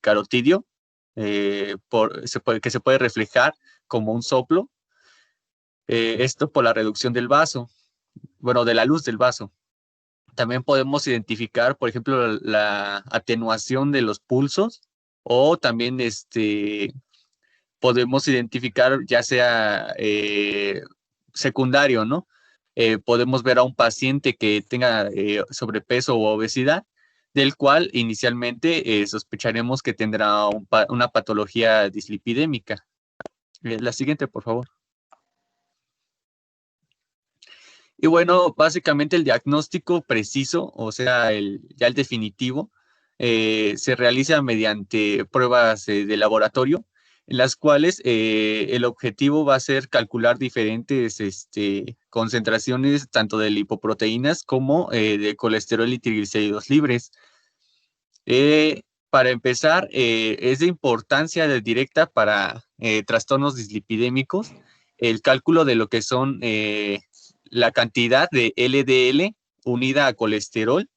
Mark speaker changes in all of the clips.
Speaker 1: carotidio, que se puede reflejar como un soplo. Esto por la reducción del vaso, bueno, de la luz del vaso. También podemos identificar, por ejemplo, la atenuación de los pulsos, o también podemos identificar ya sea secundario, ¿no? Podemos ver a un paciente que tenga sobrepeso o obesidad, del cual inicialmente sospecharemos que tendrá una patología dislipidémica. La siguiente, por favor. Y bueno, básicamente el diagnóstico preciso, o sea, ya el definitivo, se realiza mediante pruebas de laboratorio, en las cuales el objetivo va a ser calcular diferentes concentraciones tanto de lipoproteínas como de colesterol y triglicéridos libres. Para empezar, es de importancia directa para trastornos dislipidémicos el cálculo de lo que son la cantidad de LDL unida a colesterol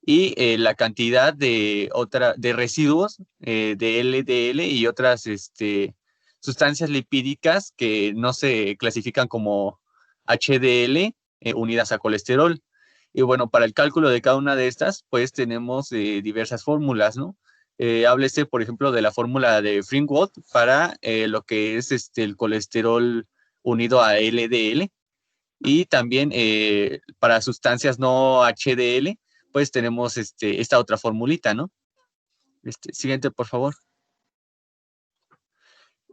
Speaker 1: y la cantidad de residuos de LDL y otras sustancias lipídicas que no se clasifican como HDL unidas a colesterol. Y bueno, para el cálculo de cada una de estas, pues tenemos diversas fórmulas, ¿no? Háblese, por ejemplo, de la fórmula de Fringwood para lo que es el colesterol unido a LDL, y también para sustancias no HDL, pues tenemos esta otra formulita, ¿no? Siguiente, por favor.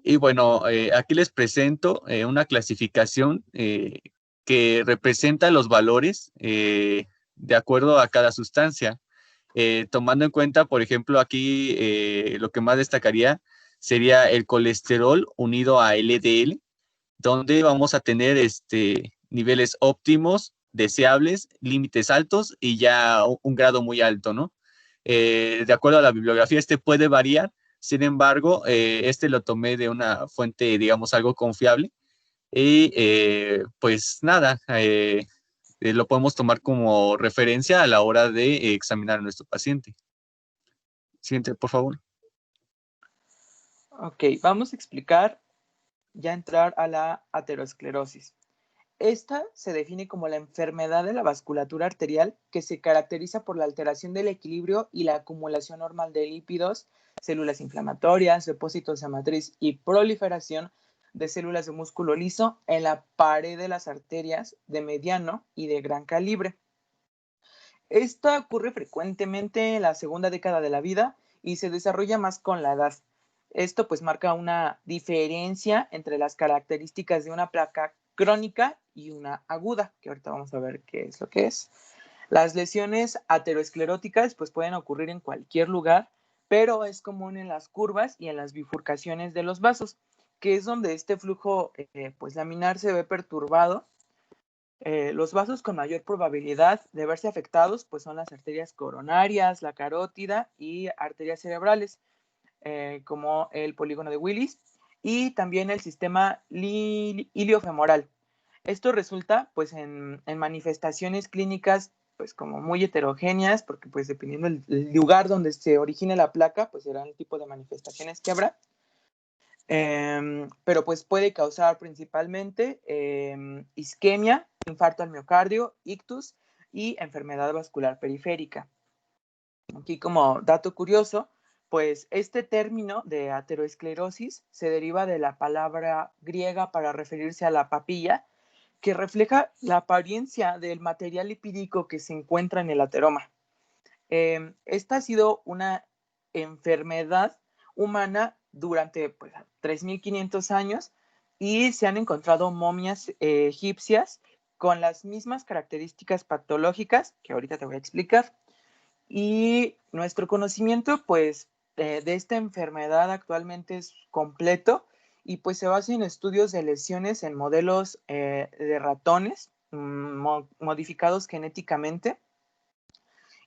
Speaker 1: Y bueno, aquí les presento una clasificación que representa los valores de acuerdo a cada sustancia. Tomando en cuenta, por ejemplo, aquí lo que más destacaría sería el colesterol unido a LDL, donde vamos a tener niveles óptimos, deseables, límites altos y ya un grado muy alto, ¿no? De acuerdo a la bibliografía, puede variar. Sin embargo, lo tomé de una fuente, digamos, algo confiable, y pues nada, lo podemos tomar como referencia a la hora de examinar a nuestro paciente. Siguiente, por favor.
Speaker 2: Ok, vamos a explicar, ya entrar a la aterosclerosis. Esta se define como la enfermedad de la vasculatura arterial que se caracteriza por la alteración del equilibrio y la acumulación normal de lípidos, células inflamatorias, depósitos de matriz y proliferación de células de músculo liso en la pared de las arterias de mediano y de gran calibre. Esta ocurre frecuentemente en la segunda década de la vida y se desarrolla más con la edad. Esto pues marca una diferencia entre las características de una placa crónica y una aguda, que ahorita vamos a ver qué es lo que es. Las lesiones ateroscleróticas pues pueden ocurrir en cualquier lugar, pero es común en las curvas y en las bifurcaciones de los vasos, que es donde este flujo pues laminar se ve perturbado. Los vasos con mayor probabilidad de verse afectados pues son las arterias coronarias, la carótida y arterias cerebrales, como el polígono de Willis, y también el sistema iliofemoral. Esto resulta pues en manifestaciones clínicas pues como muy heterogéneas, porque pues dependiendo del lugar donde se origine la placa, pues será el tipo de manifestaciones que habrá. Pero pues puede causar principalmente isquemia, infarto al miocardio, ictus y enfermedad vascular periférica. Aquí como dato curioso, pues este término de aterosclerosis se deriva de la palabra griega para referirse a la papilla, que refleja la apariencia del material lipídico que se encuentra en el ateroma. Esta ha sido una enfermedad humana durante pues, 3.500 años y se han encontrado momias egipcias con las mismas características patológicas que ahorita te voy a explicar. Y nuestro conocimiento pues de esta enfermedad actualmente es completo y pues se basa en estudios de lesiones en modelos de ratones modificados genéticamente.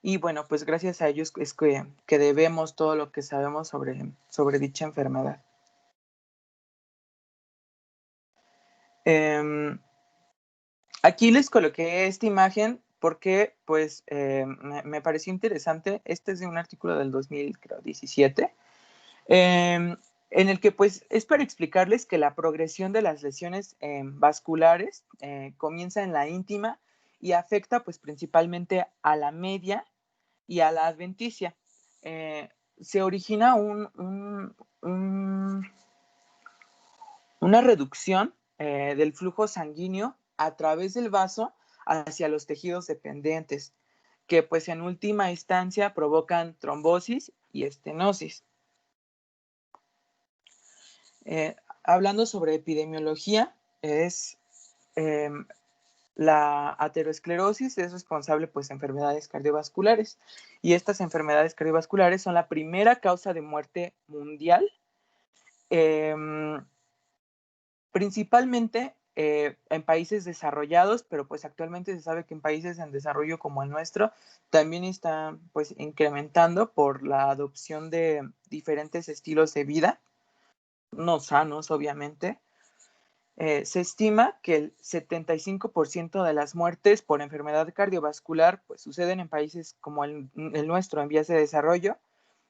Speaker 2: Y bueno, pues gracias a ellos es que debemos todo lo que sabemos sobre dicha enfermedad. Aquí les coloqué esta imagen porque pues me pareció interesante. Este es de un artículo del 2017 en el que pues es para explicarles que la progresión de las lesiones vasculares comienza en la íntima y afecta pues principalmente a la media y a la adventicia. Se origina una reducción del flujo sanguíneo a través del vaso hacia los tejidos dependientes, que pues en última instancia provocan trombosis y estenosis. Hablando sobre epidemiología, la aterosclerosis es responsable pues, de enfermedades cardiovasculares, y estas enfermedades cardiovasculares son la primera causa de muerte mundial, principalmente en países desarrollados, pero pues actualmente se sabe que en países en desarrollo como el nuestro también está pues incrementando por la adopción de diferentes estilos de vida, no sanos obviamente. Se estima que el 75% de las muertes por enfermedad cardiovascular pues, suceden en países como el nuestro, en vías de desarrollo,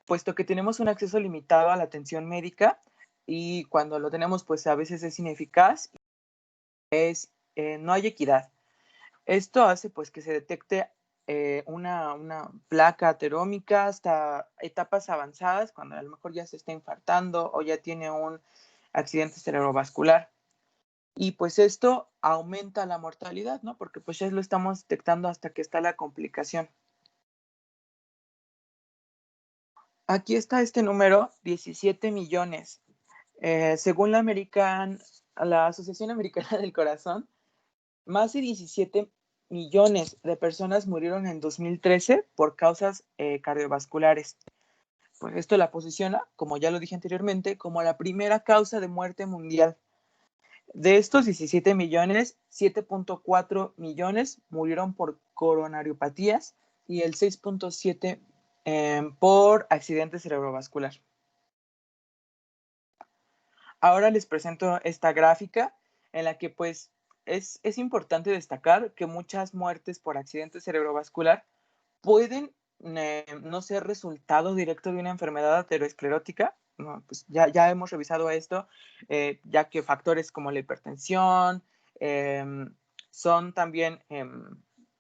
Speaker 2: puesto que tenemos un acceso limitado a la atención médica, y cuando lo tenemos, pues a veces es ineficaz, no hay equidad. Esto hace pues que se detecte una placa aterómica hasta etapas avanzadas, cuando a lo mejor ya se está infartando o ya tiene un accidente cerebrovascular. Y pues esto aumenta la mortalidad, ¿no? Porque pues ya lo estamos detectando hasta que está la complicación. Aquí está este número, 17 millones. Según la Asociación Americana del Corazón, más de 17 millones de personas murieron en 2013 por causas cardiovasculares. Pues esto la posiciona, como ya lo dije anteriormente, como la primera causa de muerte mundial. De estos 17 millones, 7.4 millones murieron por coronariopatías y el 6.7 por accidente cerebrovascular. Ahora les presento esta gráfica en la que pues es importante destacar que muchas muertes por accidente cerebrovascular pueden no ser resultado directo de una enfermedad aterosclerótica. No, pues ya hemos revisado esto, ya que factores como la hipertensión son también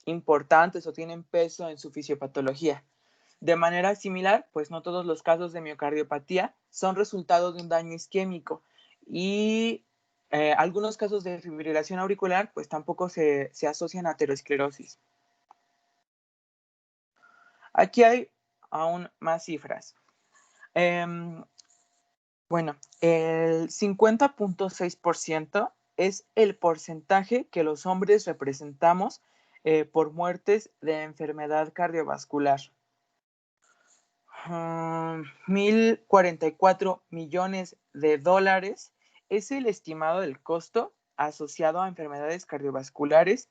Speaker 2: importantes o tienen peso en su fisiopatología. De manera similar, pues no todos los casos de miocardiopatía son resultado de un daño isquémico, y algunos casos de fibrilación auricular pues tampoco se asocian a aterosclerosis. Aquí hay aún más cifras. Bueno, el 50.6% es el porcentaje que los hombres representamos por muertes de enfermedad cardiovascular. 1.044 millones de dólares es el estimado del costo asociado a enfermedades cardiovasculares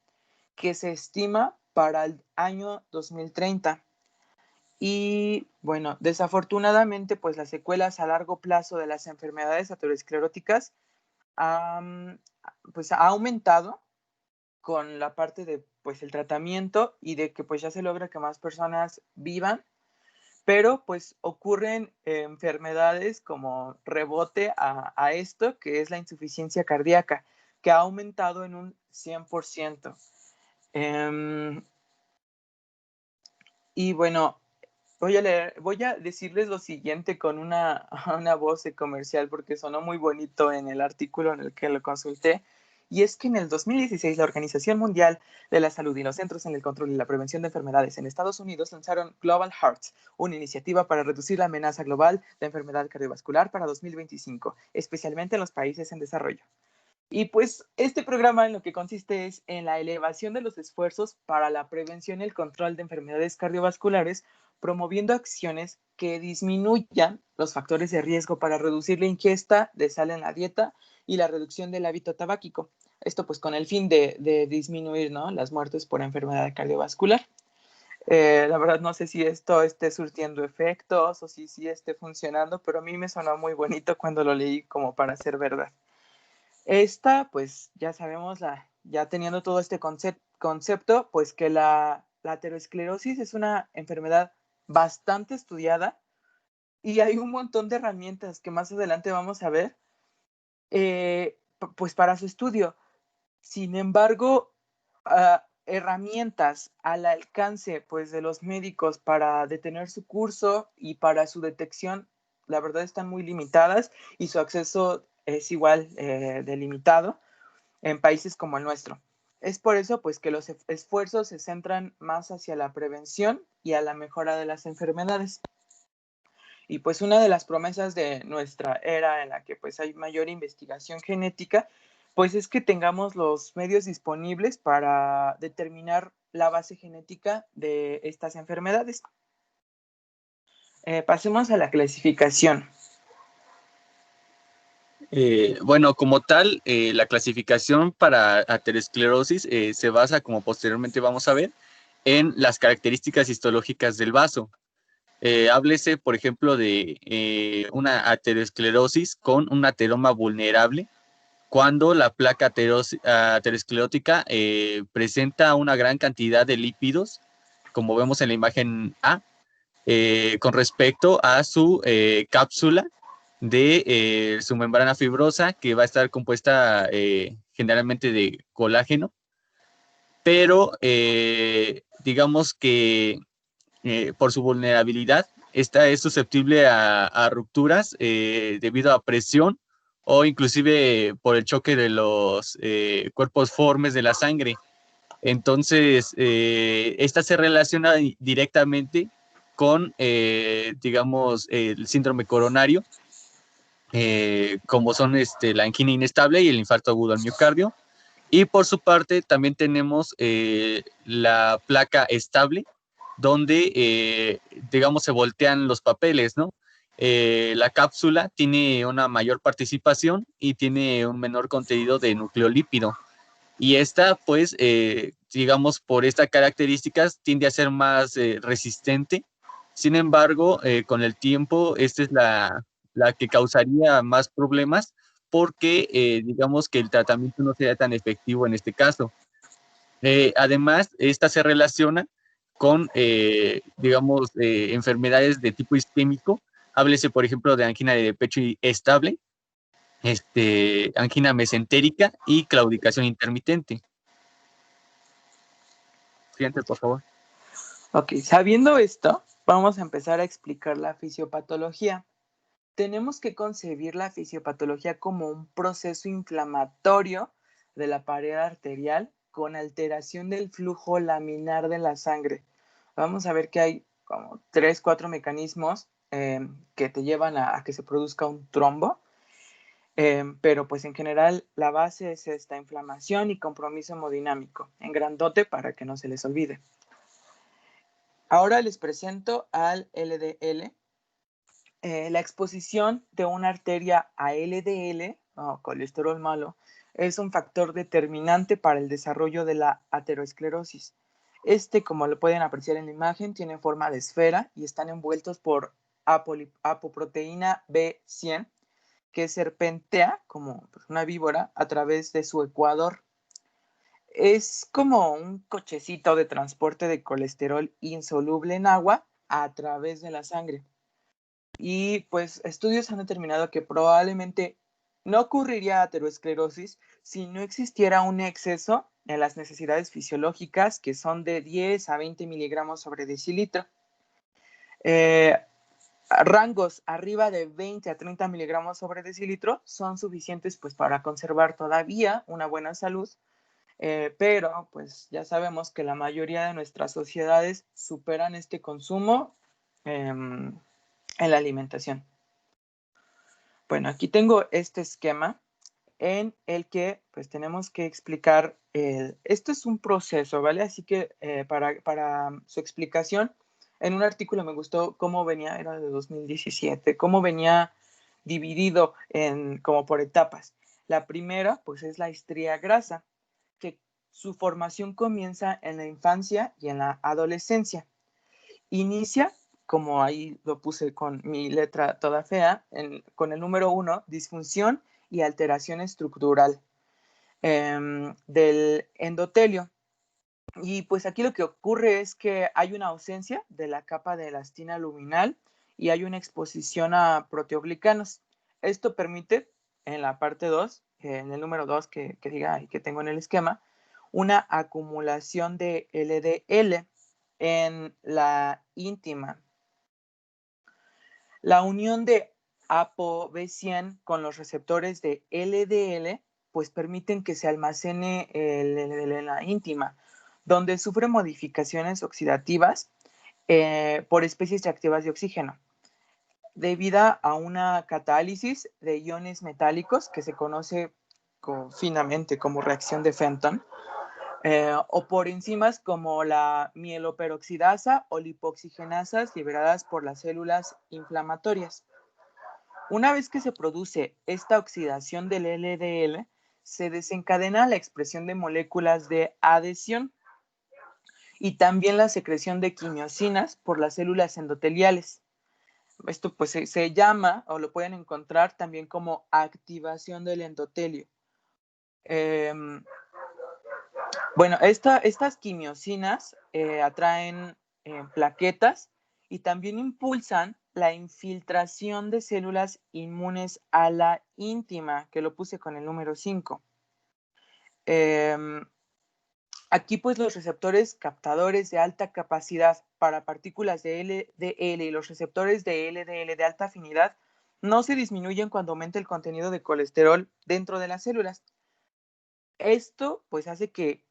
Speaker 2: que se estima para el año 2030. Y bueno, desafortunadamente, pues las secuelas a largo plazo de las enfermedades ateroscleróticas pues ha aumentado con la parte de pues el tratamiento y de que pues ya se logra que más personas vivan, pero pues ocurren enfermedades como rebote a esto, que es la insuficiencia cardíaca, que ha aumentado en un 100%. Y bueno, voy a decirles lo siguiente con una voz de comercial, porque sonó muy bonito en el artículo en el que lo consulté. Y es que en el 2016 la Organización Mundial de la Salud y los Centros en el Control y la Prevención de Enfermedades en Estados Unidos lanzaron Global Hearts, una iniciativa para reducir la amenaza global de enfermedad cardiovascular para 2025, especialmente en los países en desarrollo. Y pues este programa en lo que consiste es en la elevación de los esfuerzos para la prevención y el control de enfermedades cardiovasculares, promoviendo acciones que disminuyan los factores de riesgo para reducir la ingesta de sal en la dieta y la reducción del hábito tabáquico. Esto pues con el fin de disminuir, ¿no?, las muertes por enfermedad cardiovascular. La verdad no sé si esto esté surtiendo efectos o si esté funcionando, pero a mí me sonó muy bonito cuando lo leí como para ser verdad. Esta, pues ya sabemos, ya teniendo todo este concepto, pues que la aterosclerosis es una enfermedad bastante estudiada, Y hay un montón de herramientas que más adelante vamos a ver, pues para su estudio. Sin embargo, herramientas al alcance pues, de los médicos para detener su curso y para su detección, la verdad están muy limitadas y su acceso es igual delimitado en países como el nuestro. Es por eso pues, que los esfuerzos se centran más hacia la prevención y a la mejora de las enfermedades. Y pues una de las promesas de nuestra era en la que pues hay mayor investigación genética, pues es que tengamos los medios disponibles para determinar la base genética de estas enfermedades. Pasemos a la clasificación.
Speaker 1: Bueno, como tal, la clasificación para aterosclerosis se basa, como posteriormente vamos a ver, en las características histológicas del vaso. Háblese, por ejemplo, de una aterosclerosis con un ateroma vulnerable, cuando la placa aterosclerótica presenta una gran cantidad de lípidos, como vemos en la imagen A, con respecto a su cápsula de su membrana fibrosa, que va a estar compuesta generalmente de colágeno, pero digamos que por su vulnerabilidad, esta es susceptible a rupturas debido a presión o inclusive por el choque de los cuerpos formes de la sangre. Entonces, esta se relaciona directamente con, digamos, el síndrome coronario, como son la angina inestable y el infarto agudo al miocardio. Y por su parte, también tenemos la placa estable, donde, digamos, se voltean los papeles, ¿no? La cápsula tiene una mayor participación y tiene un menor contenido de nucleolípido. Y esta, pues, digamos, por estas características, tiende a ser más resistente. Sin embargo, con el tiempo, esta es la que causaría más problemas porque, digamos, que el tratamiento no sería tan efectivo en este caso. Además, esta se relaciona con, digamos, enfermedades de tipo isquémico. Háblese, por ejemplo, de angina de pecho estable, angina mesentérica y claudicación intermitente. Siguiente, por favor.
Speaker 2: Ok, sabiendo esto, vamos a empezar a explicar la fisiopatología. Tenemos que concebir la fisiopatología como un proceso inflamatorio de la pared arterial con alteración del flujo laminar de la sangre. Vamos a ver que hay como 3, 4 mecanismos que te llevan a que se produzca un trombo, pero pues en general la base es esta inflamación y compromiso hemodinámico, en grandote para que no se les olvide. Ahora les presento al LDL. La exposición de una arteria a LDL, colesterol malo, es un factor determinante para el desarrollo de la aterosclerosis. Como lo pueden apreciar en la imagen, tiene forma de esfera y están envueltos por apoproteína B100, que serpentea como una víbora a través de su ecuador. Es como un cochecito de transporte de colesterol insoluble en agua a través de la sangre. Y pues estudios han determinado que probablemente no ocurriría aterosclerosis si no existiera un exceso en las necesidades fisiológicas, que son de 10 a 20 miligramos sobre decilitro. Rangos arriba de 20 a 30 miligramos sobre decilitro son suficientes pues, para conservar todavía una buena salud, pero pues ya sabemos que la mayoría de nuestras sociedades superan este consumo en la alimentación. Bueno, aquí tengo este esquema en el que pues tenemos que explicar, esto es un proceso, ¿vale? Así que para su explicación, en un artículo me gustó cómo venía, era de 2017, cómo venía dividido como por etapas. La primera pues es la estría grasa, que su formación comienza en la infancia y en la adolescencia. Inicia, como ahí lo puse con mi letra toda fea, con el número 1, disfunción y alteración estructural del endotelio. Y pues aquí lo que ocurre es que hay una ausencia de la capa de elastina luminal y hay una exposición a proteoglicanos. Esto permite, en la parte 2, en el número 2 que diga y que tengo en el esquema, una acumulación de LDL en la íntima. La unión de ApoB100 con los receptores de LDL pues permiten que se almacene el LDL en la íntima, donde sufre modificaciones oxidativas por especies reactivas de oxígeno, debido a una catálisis de iones metálicos que se conoce finamente como reacción de Fenton, o por enzimas como la mieloperoxidasa o lipoxigenasas liberadas por las células inflamatorias. Una vez que se produce esta oxidación del LDL, se desencadena la expresión de moléculas de adhesión y también la secreción de quimiosinas por las células endoteliales. Esto pues se llama, o lo pueden encontrar también como activación del endotelio. Bueno, estas quimiosinas atraen plaquetas y también impulsan la infiltración de células inmunes a la íntima, que lo puse con el número 5. Aquí pues los receptores captadores de alta capacidad para partículas de LDL y los receptores de LDL de alta afinidad no se disminuyen cuando aumenta el contenido de colesterol dentro de las células. Esto pues hace que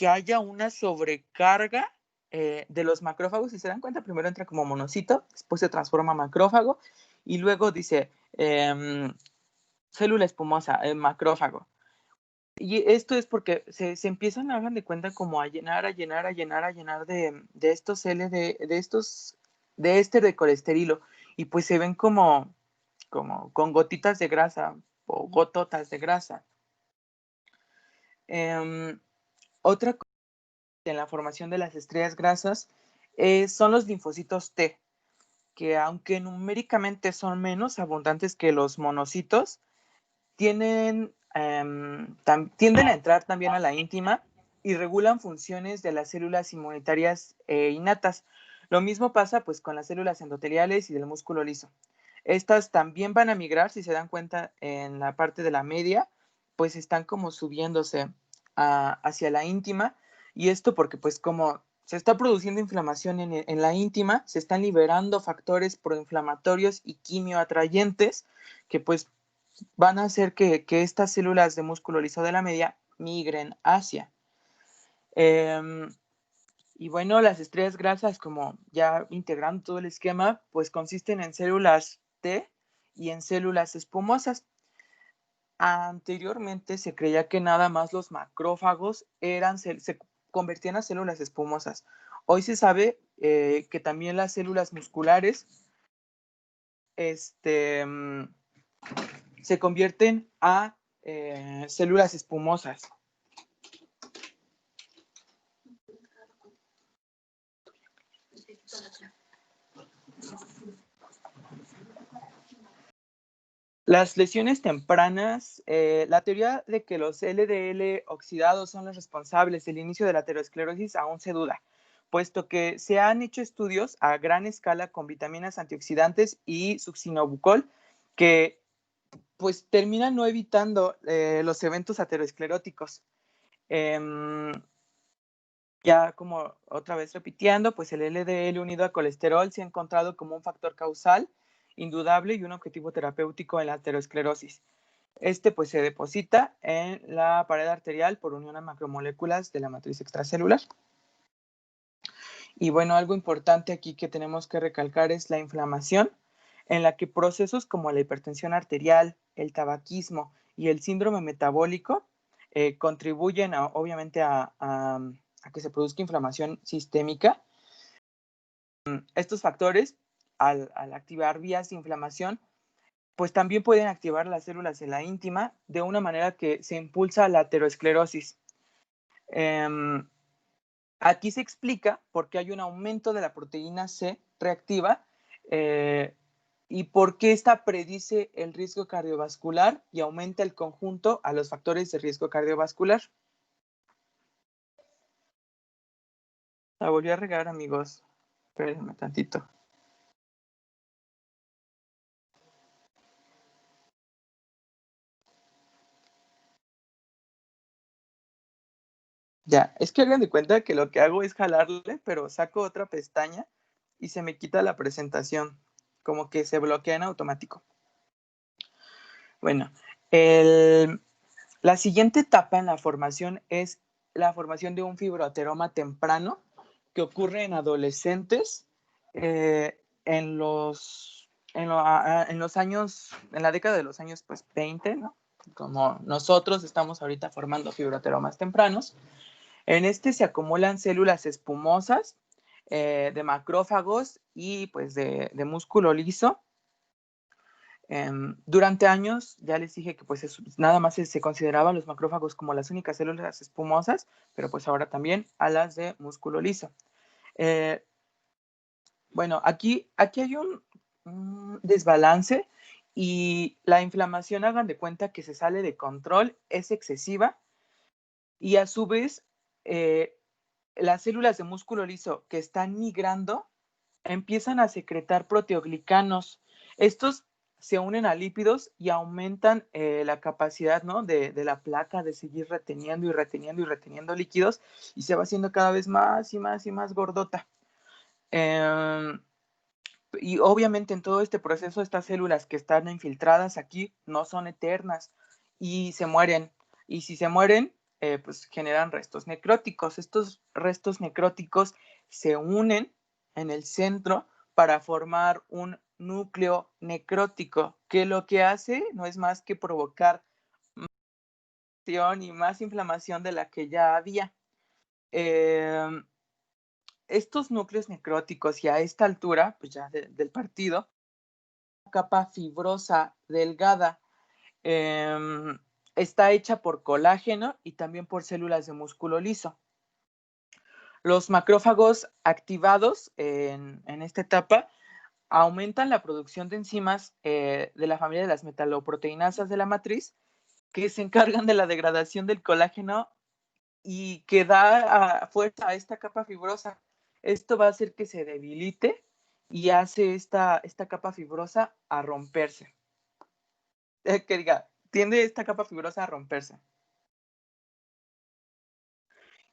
Speaker 2: haya una sobrecarga de los macrófagos. Si se dan cuenta, primero entra como monocito, después se transforma a macrófago y luego dice célula espumosa, macrófago. Y esto es porque se empiezan, hagan de cuenta, como a llenar de estos de éster de colesterilo, y pues se ven como con gotitas de grasa o gototas de grasa. Otra cosa en la formación de las estrellas grasas son los linfocitos T, que aunque numéricamente son menos abundantes que los monocitos, tienden a entrar también a la íntima y regulan funciones de las células inmunitarias innatas. Lo mismo pasa pues con las células endoteliales y del músculo liso. Estas también van a migrar, si se dan cuenta, en la parte de la media, pues están como subiéndose hacia la íntima, y esto porque pues como se está produciendo inflamación en la íntima, se están liberando factores proinflamatorios y quimioatrayentes que pues van a hacer que estas células de músculo liso de la media migren hacia. Y bueno, las estrellas grasas, como ya integrando todo el esquema, pues consisten en células T y en células espumosas. Anteriormente se creía que nada más los macrófagos se convertían a células espumosas. Hoy se sabe que también las células musculares se convierten a células espumosas. Las lesiones tempranas, la teoría de que los LDL oxidados son los responsables del inicio de la aterosclerosis aún se duda, puesto que se han hecho estudios a gran escala con vitaminas antioxidantes y succinobutol que pues terminan no evitando los eventos ateroscleróticos. Ya como otra vez repitiendo, pues el LDL unido a colesterol se ha encontrado como un factor causal indudable y un objetivo terapéutico en la aterosclerosis. Pues se deposita en la pared arterial por unión a macromoléculas de la matriz extracelular. Y bueno, algo importante aquí que tenemos que recalcar es la inflamación, en la que procesos como la hipertensión arterial, el tabaquismo y el síndrome metabólico contribuyen obviamente a que se produzca inflamación sistémica. Estos factores, al activar vías de inflamación, pues también pueden activar las células de la íntima de una manera que se impulsa la aterosclerosis. Aquí se explica por qué hay un aumento de la proteína C reactiva y por qué esta predice el riesgo cardiovascular y aumenta el conjunto a los factores de riesgo cardiovascular. La volví a regar, amigos. Espérenme tantito. Ya, es que hagan de cuenta que lo que hago es jalarle, pero saco otra pestaña y se me quita la presentación, como que se bloquea en automático. Bueno, la siguiente etapa en la formación es la formación de un fibroateroma temprano que ocurre en adolescentes en los años, en la década de los años pues 20, ¿no? Como nosotros estamos ahorita formando fibroateromas tempranos. En este se acumulan células espumosas de macrófagos y pues de músculo liso. Durante años ya les dije que pues nada más se consideraban los macrófagos como las únicas células espumosas, pero pues ahora también a las de músculo liso. Bueno, aquí hay un desbalance y la inflamación, hagan de cuenta que se sale de control, es excesiva y a su vez las células de músculo liso que están migrando empiezan a secretar proteoglicanos. Estos se unen a lípidos y aumentan la capacidad, ¿no? de la placa de seguir reteniendo y reteniendo y reteniendo líquidos y se va haciendo cada vez más y más y más gordota. Y obviamente en todo este proceso estas células que están infiltradas aquí no son eternas y se mueren. Y si se mueren, pues generan restos necróticos. Estos restos necróticos se unen en el centro para formar un núcleo necrótico, que lo que hace no es más que provocar más inflamación y más inflamación de la que ya había. Estos núcleos necróticos y a esta altura, pues ya del partido, capa fibrosa delgada. Está hecha por colágeno y también por células de músculo liso. Los macrófagos activados en esta etapa aumentan la producción de enzimas de la familia de las metaloproteinasas de la matriz que se encargan de la degradación del colágeno y que da fuerza a esta capa fibrosa. Esto va a hacer que se debilite y hace esta capa fibrosa a romperse. Que diga, tiende esta capa fibrosa a romperse.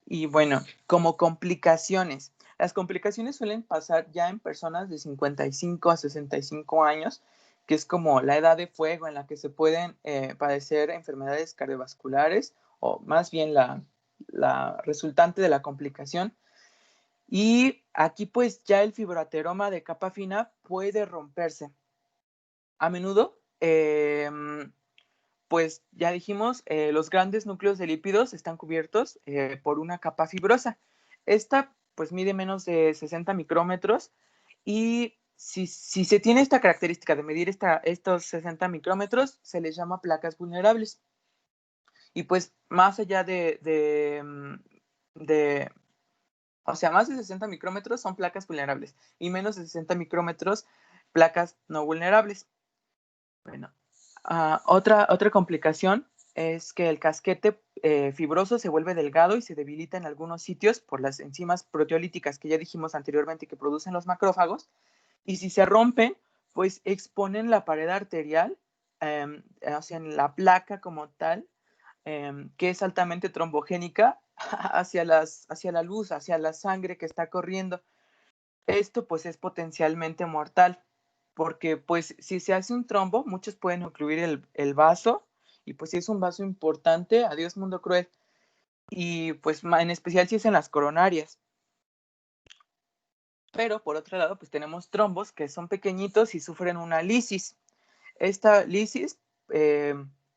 Speaker 2: Y bueno, como complicaciones. Las complicaciones suelen pasar ya en personas de 55 a 65 años, que es como la edad de fuego en la que se pueden padecer enfermedades cardiovasculares o más bien la resultante de la complicación. Y aquí pues ya el fibroateroma de capa fina puede romperse. A menudo pues ya dijimos, los grandes núcleos de lípidos están cubiertos por una capa fibrosa. Esta pues mide menos de 60 micrómetros y si se tiene esta característica de medir estos 60 micrómetros, se les llama placas vulnerables. Y pues más allá o sea, más de 60 micrómetros son placas vulnerables y menos de 60 micrómetros placas no vulnerables. Bueno, otra complicación es que el casquete fibroso se vuelve delgado y se debilita en algunos sitios por las enzimas proteolíticas que ya dijimos anteriormente que producen los macrófagos. Y si se rompen, pues exponen la pared arterial, o sea, en la placa como tal, que es altamente trombogénica, hacia la luz, hacia la sangre que está corriendo. Esto pues es potencialmente mortal, porque pues si se hace un trombo, muchos pueden ocluir el vaso, y pues si es un vaso importante, adiós mundo cruel, y pues en especial si es en las coronarias. Pero por otro lado, pues tenemos trombos que son pequeñitos y sufren una lisis. Esta lisis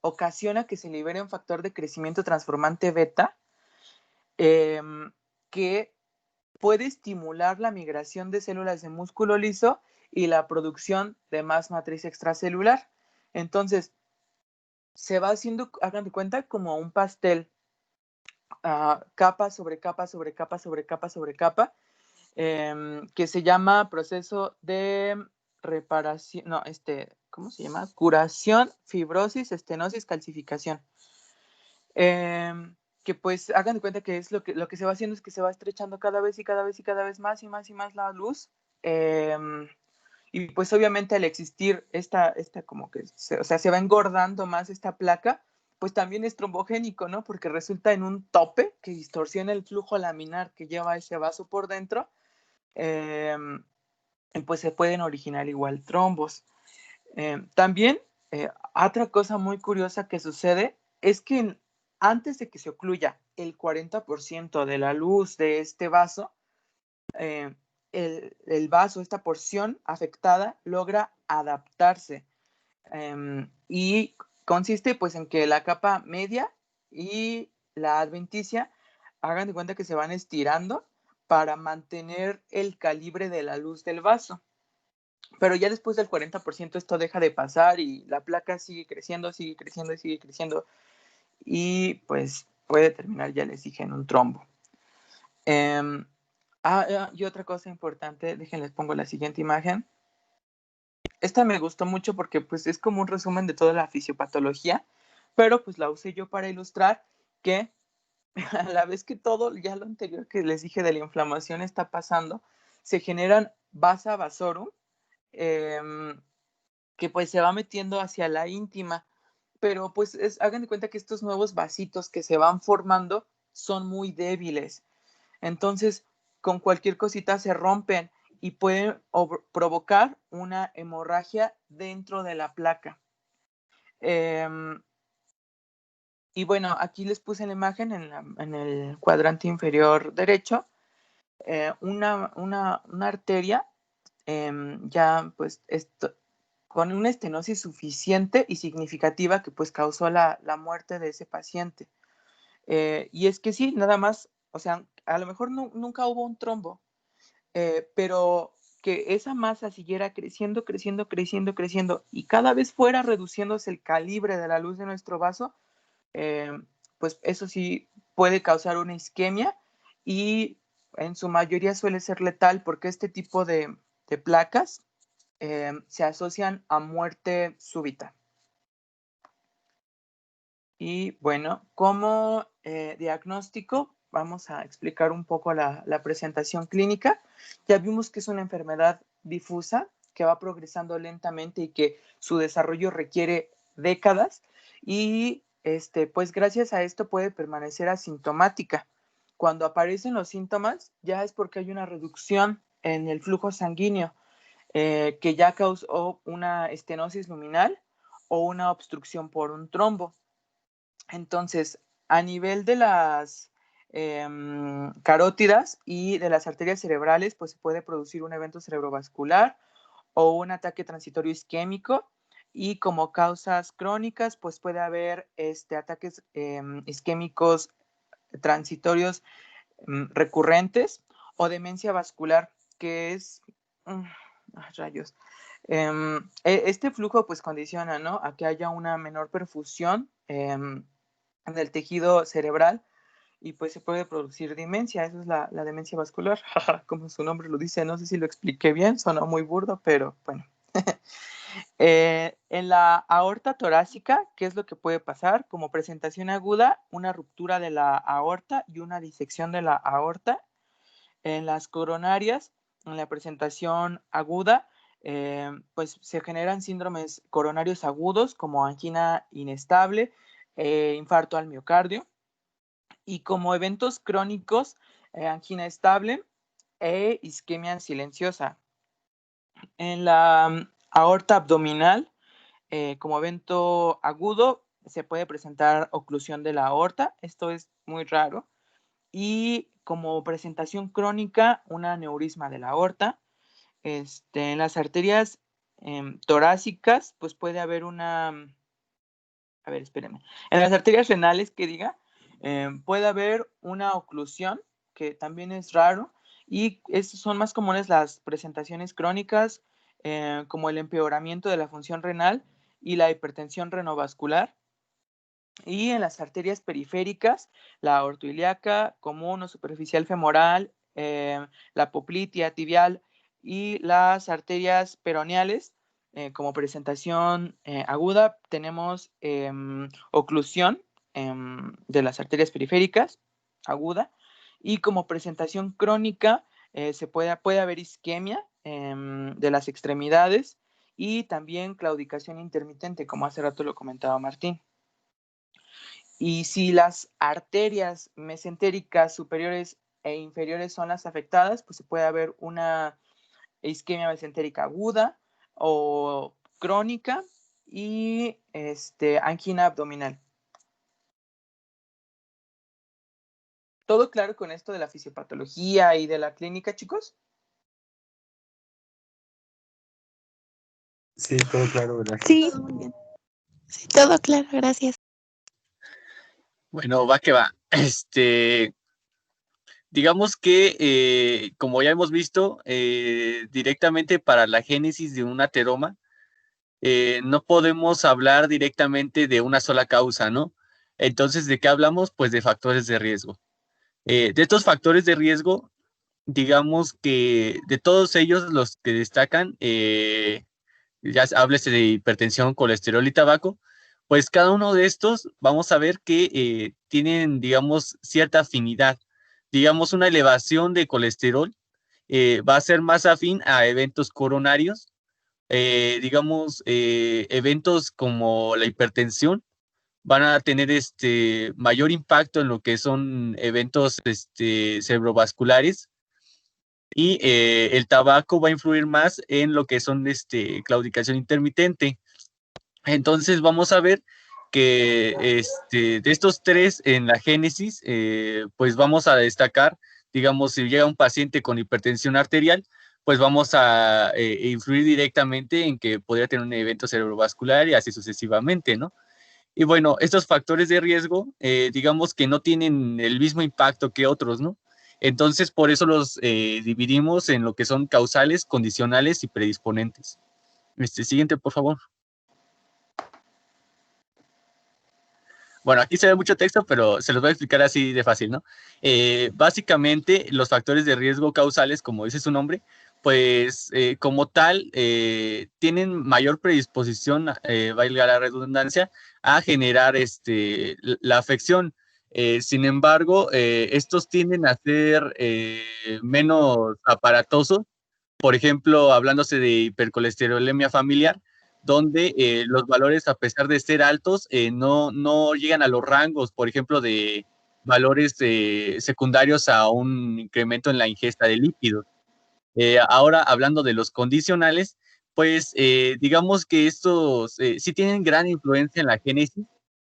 Speaker 2: ocasiona que se libere un factor de crecimiento transformante beta que puede estimular la migración de células de músculo liso y la producción de más matriz extracelular. Entonces, se va haciendo, hagan de cuenta, como un pastel, capa sobre capa sobre capa sobre capa sobre capa, que se llama proceso de reparación, no, ¿cómo se llama? Curación, fibrosis, estenosis, calcificación. Que pues hagan de cuenta que es lo que se va haciendo es que se va estrechando cada vez y cada vez y cada vez más y más y más la luz. Y pues obviamente al existir esta como que, o sea, se va engordando más esta placa, pues también es trombogénico, ¿no? Porque resulta en un tope que distorsiona el flujo laminar que lleva ese vaso por dentro, pues se pueden originar igual trombos. También, otra cosa muy curiosa que sucede es que antes de que se ocluya el 40% de la luz de este vaso, el vaso, esta porción afectada, logra adaptarse y consiste pues en que la capa media y la adventicia hagan de cuenta que se van estirando para mantener el calibre de la luz del vaso. Pero ya después del 40% esto deja de pasar y la placa sigue creciendo, sigue creciendo y sigue creciendo y pues puede terminar, ya les dije, en un trombo. Y otra cosa importante, déjenles pongo la siguiente imagen. Esta me gustó mucho porque pues es como un resumen de toda la fisiopatología, pero pues la usé yo para ilustrar que a la vez que todo ya lo anterior que les dije de la inflamación está pasando, se generan vasa vasorum, que pues se va metiendo hacia la íntima, pero pues hagan de cuenta que estos nuevos vasitos que se van formando son muy débiles. Entonces, con cualquier cosita se rompen y pueden provocar una hemorragia dentro de la placa. Y bueno, aquí les puse la imagen en el cuadrante inferior derecho, una arteria ya pues con una estenosis suficiente y significativa que pues causó la muerte de ese paciente. Y es que sí, nada más, o sea, a lo mejor nunca hubo un trombo, pero que esa masa siguiera creciendo, creciendo, creciendo, creciendo y cada vez fuera reduciéndose el calibre de la luz de nuestro vaso, pues eso sí puede causar una isquemia y en su mayoría suele ser letal porque este tipo de placas se asocian a muerte súbita. Y bueno, como diagnóstico, vamos a explicar un poco la presentación clínica. Ya vimos que es una enfermedad difusa que va progresando lentamente y que su desarrollo requiere décadas y pues gracias a esto puede permanecer asintomática. Cuando aparecen los síntomas ya es porque hay una reducción en el flujo sanguíneo que ya causó una estenosis luminal o una obstrucción por un trombo. Entonces, a nivel de las carótidas y de las arterias cerebrales, pues se puede producir un evento cerebrovascular o un ataque transitorio isquémico. Y como causas crónicas, pues puede haber ataques isquémicos transitorios recurrentes o demencia vascular, que es... rayos. Este flujo pues condiciona, ¿no?, a que haya una menor perfusión del tejido cerebral y pues se puede producir demencia. Esa es la demencia vascular, como su nombre lo dice. No sé si lo expliqué bien, sonó muy burdo, pero bueno. En la aorta torácica, ¿qué es lo que puede pasar? Como presentación aguda, una ruptura de la aorta y una disección de la aorta. En las coronarias, en la presentación aguda, pues se generan síndromes coronarios agudos como angina inestable, infarto al miocardio. Y como eventos crónicos, angina estable e isquemia silenciosa. En la aorta abdominal, como evento agudo, se puede presentar oclusión de la aorta. Esto es muy raro. Y como presentación crónica, un aneurisma de la aorta. En las arterias torácicas, pues puede haber una... A ver, espérenme. En las arterias renales, que diga, puede haber una oclusión, que también es raro, y son más comunes las presentaciones crónicas, como el empeoramiento de la función renal y la hipertensión renovascular. Y en las arterias periféricas, la ortoilíaca común o superficial femoral, la poplitea tibial y las arterias peroneales, como presentación aguda, tenemos oclusión de las arterias periféricas aguda, y como presentación crónica puede haber isquemia de las extremidades y también claudicación intermitente, como hace rato lo comentaba Martín. Y si las arterias mesentéricas superiores e inferiores son las afectadas, pues se puede haber una isquemia mesentérica aguda o crónica y angina abdominal. ¿Todo claro con esto de la fisiopatología y de la clínica, chicos?
Speaker 3: Sí, todo claro, gracias.
Speaker 4: Sí, muy bien. Sí, todo claro, gracias.
Speaker 1: Bueno, va que va. Digamos que, como ya hemos visto, directamente para la génesis de un ateroma, no podemos hablar directamente de una sola causa, ¿no? Entonces, ¿de qué hablamos? Pues de factores de riesgo. De estos factores de riesgo, digamos que de todos ellos, los que destacan, ya háblese de hipertensión, colesterol y tabaco, pues cada uno de estos vamos a ver que tienen, digamos, cierta afinidad. Digamos, una elevación de colesterol va a ser más afín a eventos coronarios. Digamos, eventos como la hipertensión van a tener mayor impacto en lo que son eventos cerebrovasculares, y el tabaco va a influir más en lo que son claudicación intermitente. Entonces vamos a ver que de estos tres en la génesis, pues vamos a destacar, digamos, si llega un paciente con hipertensión arterial, pues vamos a influir directamente en que podría tener un evento cerebrovascular y así sucesivamente, ¿no? Y bueno, estos factores de riesgo, digamos que no tienen el mismo impacto que otros, ¿no? Entonces, por eso los dividimos en lo que son causales, condicionales y predisponentes. Siguiente, por favor. Bueno, aquí se ve mucho texto, pero se los voy a explicar así de fácil, ¿no? Básicamente, los factores de riesgo causales, como dice su nombre, pues como tal, tienen mayor predisposición, valga la redundancia, a generar la afección. Sin embargo, estos tienden a ser menos aparatosos. Por ejemplo, hablándose de hipercolesterolemia familiar, donde los valores, a pesar de ser altos, no llegan a los rangos, por ejemplo, de valores secundarios a un incremento en la ingesta de lípidos. Ahora, hablando de los condicionales, pues digamos que estos sí tienen gran influencia en la génesis,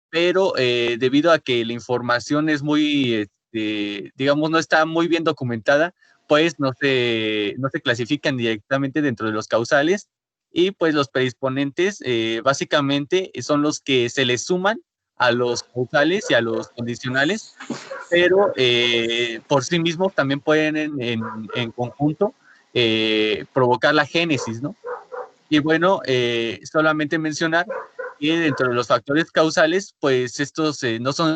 Speaker 1: pero debido a que la información es muy, digamos, no está muy bien documentada, pues no se clasifican directamente dentro de los causales, y pues los predisponentes básicamente son los que se les suman a los causales y a los condicionales, pero por sí mismos también pueden en conjunto provocar la génesis, ¿no? Y bueno, solamente mencionar que dentro de los factores causales, pues estos no son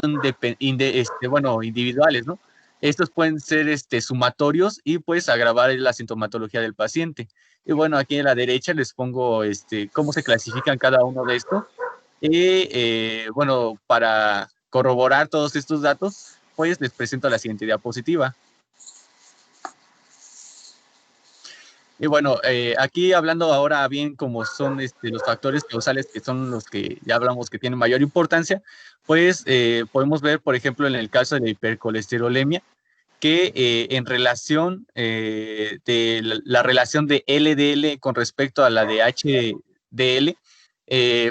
Speaker 1: bueno, individuales, ¿no? Estos pueden ser sumatorios y pues agravar la sintomatología del paciente. Y bueno, aquí a la derecha les pongo cómo se clasifican cada uno de estos. Y bueno, para corroborar todos estos datos, pues les presento la siguiente diapositiva. Y bueno, aquí hablando ahora bien como son los factores causales, que son los que ya hablamos que tienen mayor importancia, pues podemos ver, por ejemplo, en el caso de la hipercolesterolemia, que en relación de la relación de LDL con respecto a la de HDL,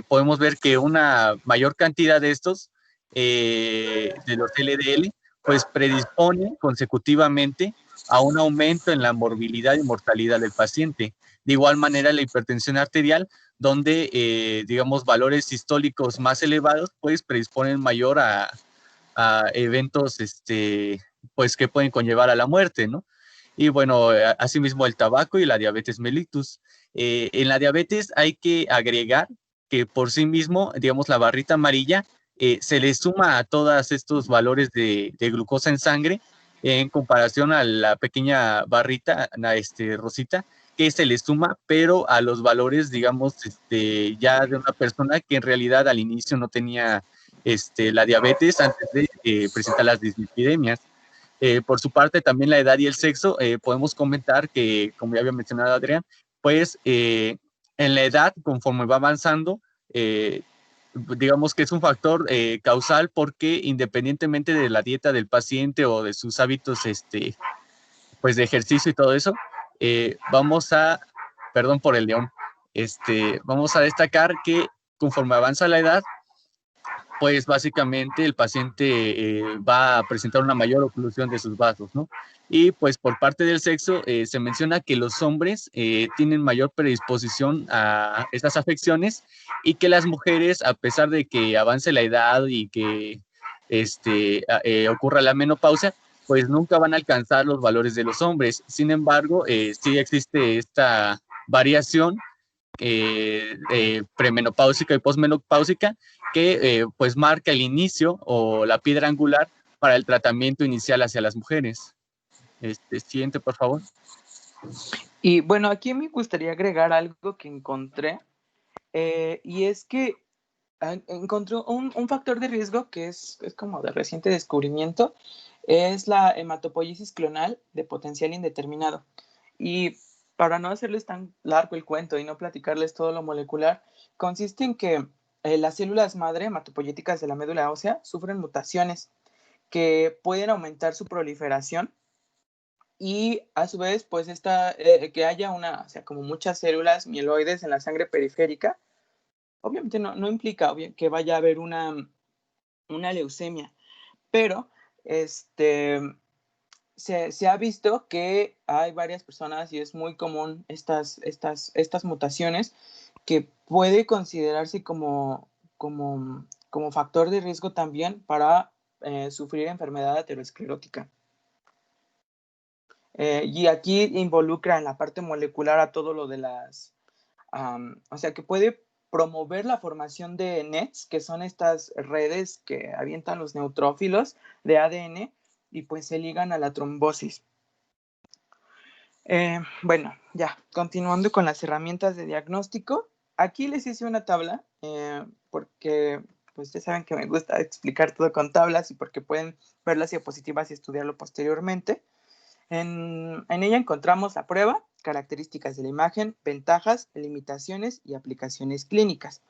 Speaker 1: podemos ver que una mayor cantidad de estos, de los LDL, pues predispone consecutivamente a un aumento en la morbilidad y mortalidad del paciente. De igual manera, la hipertensión arterial, donde, digamos, valores sistólicos más elevados, pues predisponen mayor a eventos, pues que pueden conllevar a la muerte, ¿no? Y bueno, asimismo el tabaco y la diabetes mellitus. En la diabetes hay que agregar que por sí mismo, digamos, la barrita amarilla se le suma a todos estos valores de glucosa en sangre en comparación a la pequeña barrita, rosita, que se le suma, pero a los valores, digamos, ya de una persona que en realidad al inicio no tenía la diabetes antes de presentar las dislipidemias. Por su parte, también la edad y el sexo, podemos comentar que, como ya había mencionado Adrián, pues en la edad, conforme va avanzando, digamos que es un factor causal porque independientemente de la dieta del paciente o de sus hábitos pues de ejercicio y todo eso, vamos a, perdón por el león, vamos a destacar que conforme avanza la edad, pues básicamente el paciente va a presentar una mayor oclusión de sus vasos, ¿no? Y pues por parte del sexo se menciona que los hombres tienen mayor predisposición a estas afecciones y que las mujeres, a pesar de que avance la edad y que ocurra la menopausia, pues nunca van a alcanzar los valores de los hombres. Sin embargo, sí existe esta variación premenopáusica y posmenopáusica que pues marca el inicio o la piedra angular para el tratamiento inicial hacia las mujeres. Siguiente, por favor.
Speaker 2: Y bueno, aquí me gustaría agregar algo que encontré, y es que encontré un factor de riesgo que es como de reciente descubrimiento, es la hematopoiesis clonal de potencial indeterminado. Y para no hacerles tan largo el cuento y no platicarles todo lo molecular, consiste en que las células madre hematopoyéticas de la médula ósea sufren mutaciones que pueden aumentar su proliferación y a su vez, pues que haya o sea, como muchas células mieloides en la sangre periférica, obviamente no implica que vaya a haber una leucemia, pero se ha visto que hay varias personas y es muy común estas mutaciones que puede considerarse como factor de riesgo también para sufrir enfermedad aterosclerótica. Y aquí involucra en la parte molecular a todo lo de o sea, que puede promover la formación de NETs, que son estas redes que avientan los neutrófilos de ADN y pues se ligan a la trombosis. Bueno, ya, continuando con las herramientas de diagnóstico, aquí les hice una tabla porque pues ustedes saben que me gusta explicar todo con tablas y porque pueden ver las diapositivas y estudiarlo posteriormente. En ella encontramos la prueba, características de la imagen, ventajas, limitaciones y aplicaciones clínicas.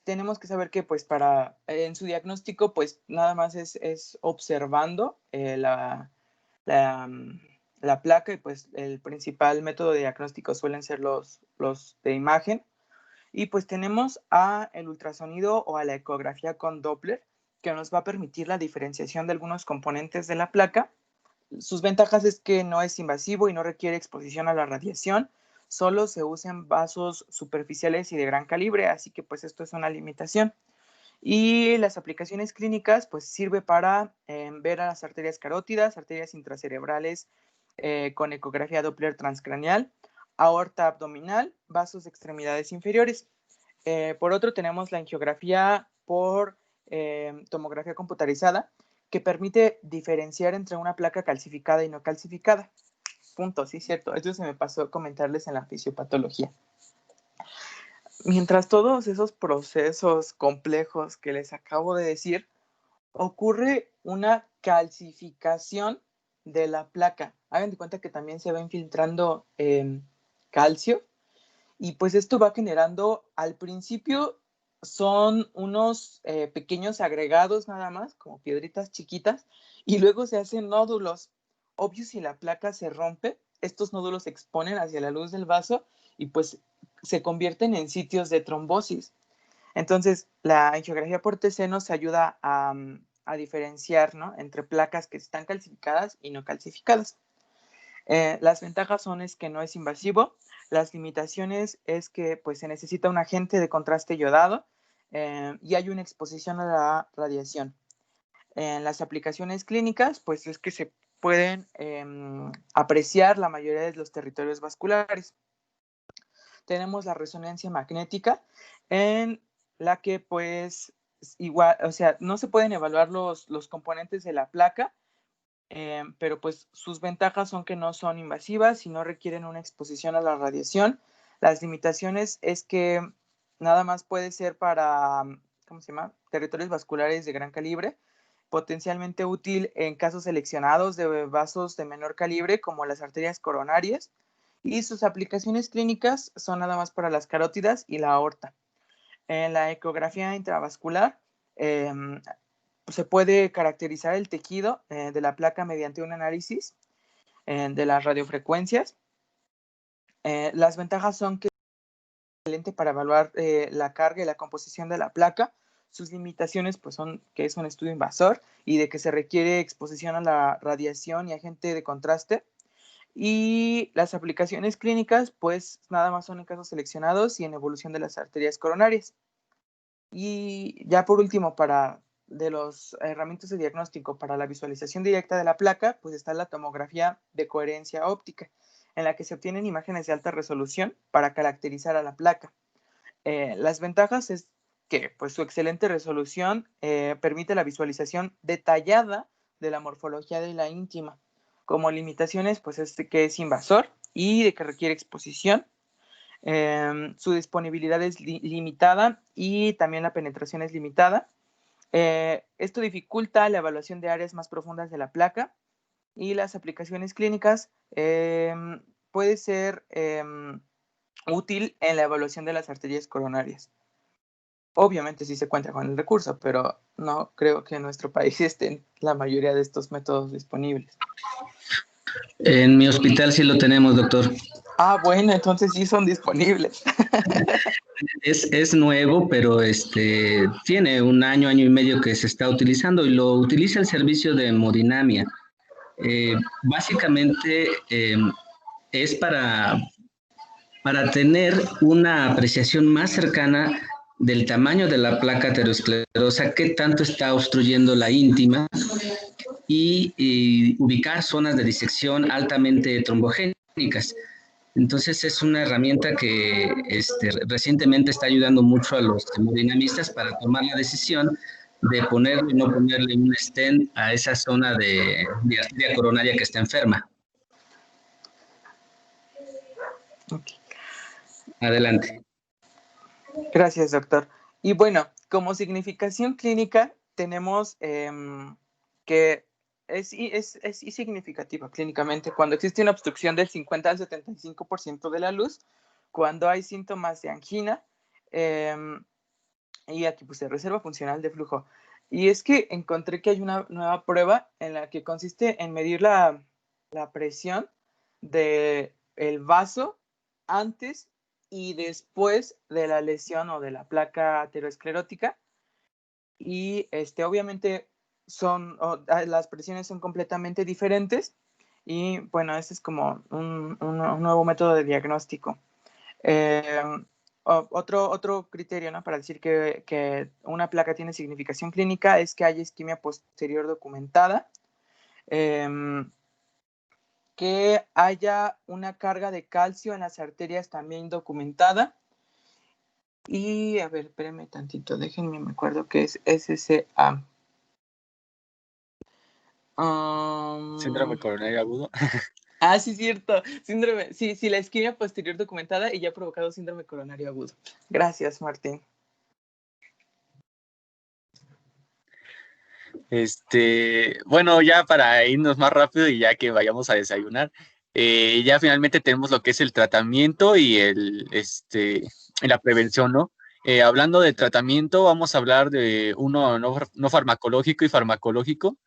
Speaker 2: Tenemos que saber que pues en su diagnóstico pues nada más es observando la placa y pues el principal método de diagnóstico suelen ser los de imagen. Y pues tenemos el ultrasonido o a la ecografía con Doppler, que nos va a permitir la diferenciación de algunos componentes de la placa. Sus ventajas es que no es invasivo y no requiere exposición a la radiación, solo se usan vasos superficiales y de gran calibre, así que pues esto es una limitación. Y las aplicaciones clínicas pues sirve para ver a las arterias carótidas, arterias intracerebrales con ecografía Doppler transcraneal, aorta abdominal, vasos de extremidades inferiores. Por otro tenemos la angiografía por tomografía computarizada, que permite diferenciar entre una placa calcificada y no calcificada. Punto, sí, cierto. Esto se me pasó comentarles en la fisiopatología. Mientras todos esos procesos complejos que les acabo de decir, ocurre una calcificación de la placa. Hagan de cuenta que también se va infiltrando calcio y pues esto va generando, al principio son unos pequeños agregados nada más, como piedritas chiquitas, y luego se hacen nódulos. Obvio, si la placa se rompe, estos nódulos se exponen hacia la luz del vaso y pues se convierten en sitios de trombosis. Entonces, la angiografía por TC nos ayuda a diferenciar, ¿no?, entre placas que están calcificadas y no calcificadas. Las ventajas son que no es invasivo. Las limitaciones es que pues, se necesita un agente de contraste iodado y hay una exposición a la radiación. En las aplicaciones clínicas, pues es que se pueden apreciar la mayoría de los territorios vasculares. Tenemos la resonancia magnética, en la que pues igual, o sea, no se pueden evaluar los componentes de la placa, pero pues sus ventajas son que no son invasivas y no requieren una exposición a la radiación. Las limitaciones es que nada más puede ser para, ¿cómo se llama?, territorios vasculares de gran calibre, potencialmente útil en casos seleccionados de vasos de menor calibre como las arterias coronarias, y sus aplicaciones clínicas son nada más para las carótidas y la aorta. En la ecografía intravascular se puede caracterizar el tejido de la placa mediante un análisis de las radiofrecuencias. Las ventajas son que es excelente para evaluar la carga y la composición de la placa. Sus limitaciones pues, son que es un estudio invasor y de que se requiere exposición a la radiación y agente de contraste. Y las aplicaciones clínicas, pues nada más son en casos seleccionados y en evolución de las arterias coronarias. Y ya por último, de los herramientas de diagnóstico para la visualización directa de la placa, pues está la tomografía de coherencia óptica, en la que se obtienen imágenes de alta resolución para caracterizar a la placa. Las ventajas es que pues, su excelente resolución permite la visualización detallada de la morfología de la íntima. Como limitaciones, pues es que es invasor y de que requiere exposición. Su disponibilidad es limitada y también la penetración es limitada. Esto dificulta la evaluación de áreas más profundas de la placa y las aplicaciones clínicas puede ser útil en la evaluación de las arterias coronarias. Obviamente sí se cuenta con el recurso, pero no creo que en nuestro país estén la mayoría de estos métodos disponibles.
Speaker 3: En mi hospital sí lo tenemos, doctor.
Speaker 2: Ah, bueno, entonces sí son disponibles.
Speaker 3: Es nuevo, pero tiene un año y medio que se está utilizando y lo utiliza el servicio de hemodinamia. Básicamente es para tener una apreciación más cercana del tamaño de la placa aterosclerosa, qué tanto está obstruyendo la íntima y ubicar zonas de disección altamente trombogénicas. Entonces es una herramienta que recientemente está ayudando mucho a los hemodinamistas para tomar la decisión de ponerle o no ponerle un stent a esa zona de arteria coronaria que está enferma.
Speaker 2: Okay.
Speaker 3: Adelante.
Speaker 2: Gracias, doctor. Y bueno, como significación clínica tenemos que es significativa clínicamente cuando existe una obstrucción del 50 al 75% de la luz, cuando hay síntomas de angina, y aquí puse reserva funcional de flujo. Y es que encontré que hay una nueva prueba en la que consiste en medir la presión del vaso antes y después de la lesión o de la placa aterosclerótica. Y obviamente las presiones son completamente diferentes. Y bueno, este es como un nuevo método de diagnóstico. Otro criterio, ¿no? Para decir que una placa tiene significación clínica es que haya isquemia posterior documentada, que haya una carga de calcio en las arterias también documentada. Y, a ver, espérenme tantito, déjenme, me acuerdo que es SCA.
Speaker 1: Síndrome coronario agudo.
Speaker 2: Ah, sí, cierto. Síndrome, sí, la isquemia posterior documentada y ya ha provocado síndrome coronario agudo. Gracias, Martín.
Speaker 1: Bueno, ya para irnos más rápido y ya que vayamos a desayunar, ya finalmente tenemos lo que es el tratamiento y la prevención, ¿no? Hablando de tratamiento, vamos a hablar de uno no farmacológico y farmacológico,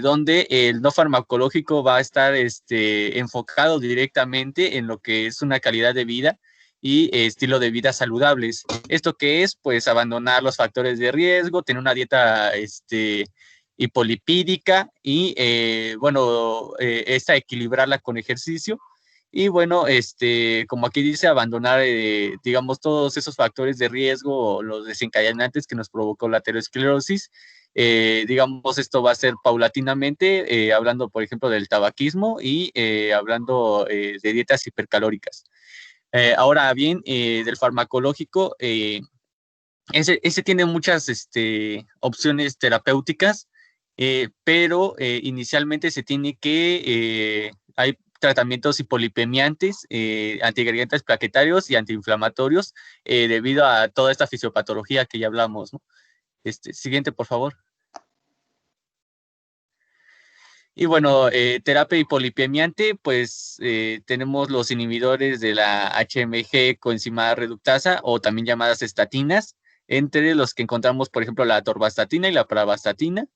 Speaker 1: donde el no farmacológico va a estar enfocado directamente en lo que es una calidad de vida y estilo de vida saludables. ¿Esto qué es? Pues abandonar los factores de riesgo, tener una dieta hipolipídica y, esta equilibrarla con ejercicio. Y bueno, como aquí dice, abandonar, digamos, todos esos factores de riesgo o los desencadenantes que nos provocó la aterosclerosis. Digamos, esto va a ser paulatinamente, hablando, por ejemplo, del tabaquismo y hablando de dietas hipercalóricas. Ahora bien, del farmacológico, ese tiene muchas opciones terapéuticas, pero inicialmente se tiene que, hay tratamientos hipolipemiantes, antiagregantes plaquetarios y antiinflamatorios debido a toda esta fisiopatología que ya hablamos, ¿no? Siguiente, por favor. Y bueno, terapia hipolipemiante, pues tenemos los inhibidores de la HMG coenzimada reductasa o también llamadas estatinas. entre los que encontramos, por ejemplo, la atorvastatina y la pravastatina.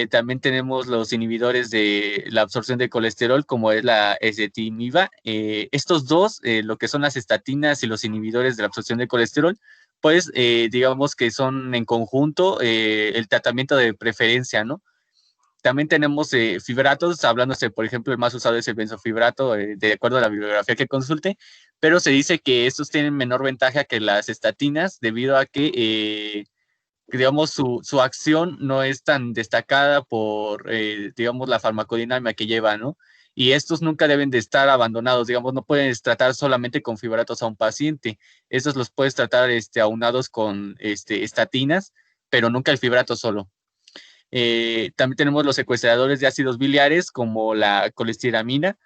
Speaker 1: También tenemos los inhibidores de la absorción de colesterol, como es la ezetimiba. Estos dos, lo que son las estatinas y los inhibidores de la absorción de colesterol, pues digamos que son en conjunto el tratamiento de preferencia, ¿no? También tenemos fibratos, hablándose, por ejemplo, el más usado es el benzofibrato, de acuerdo a la bibliografía que consulte, pero se dice que estos tienen menor ventaja que las estatinas debido a que, digamos, su acción no es tan destacada por, digamos, la farmacodinámica que lleva, ¿no? Y estos nunca deben de estar abandonados, digamos, no puedes tratar solamente con fibratos a un paciente, estos los puedes tratar aunados con estatinas, pero nunca el fibrato solo. También tenemos los secuestradores de ácidos biliares como la colestiramina,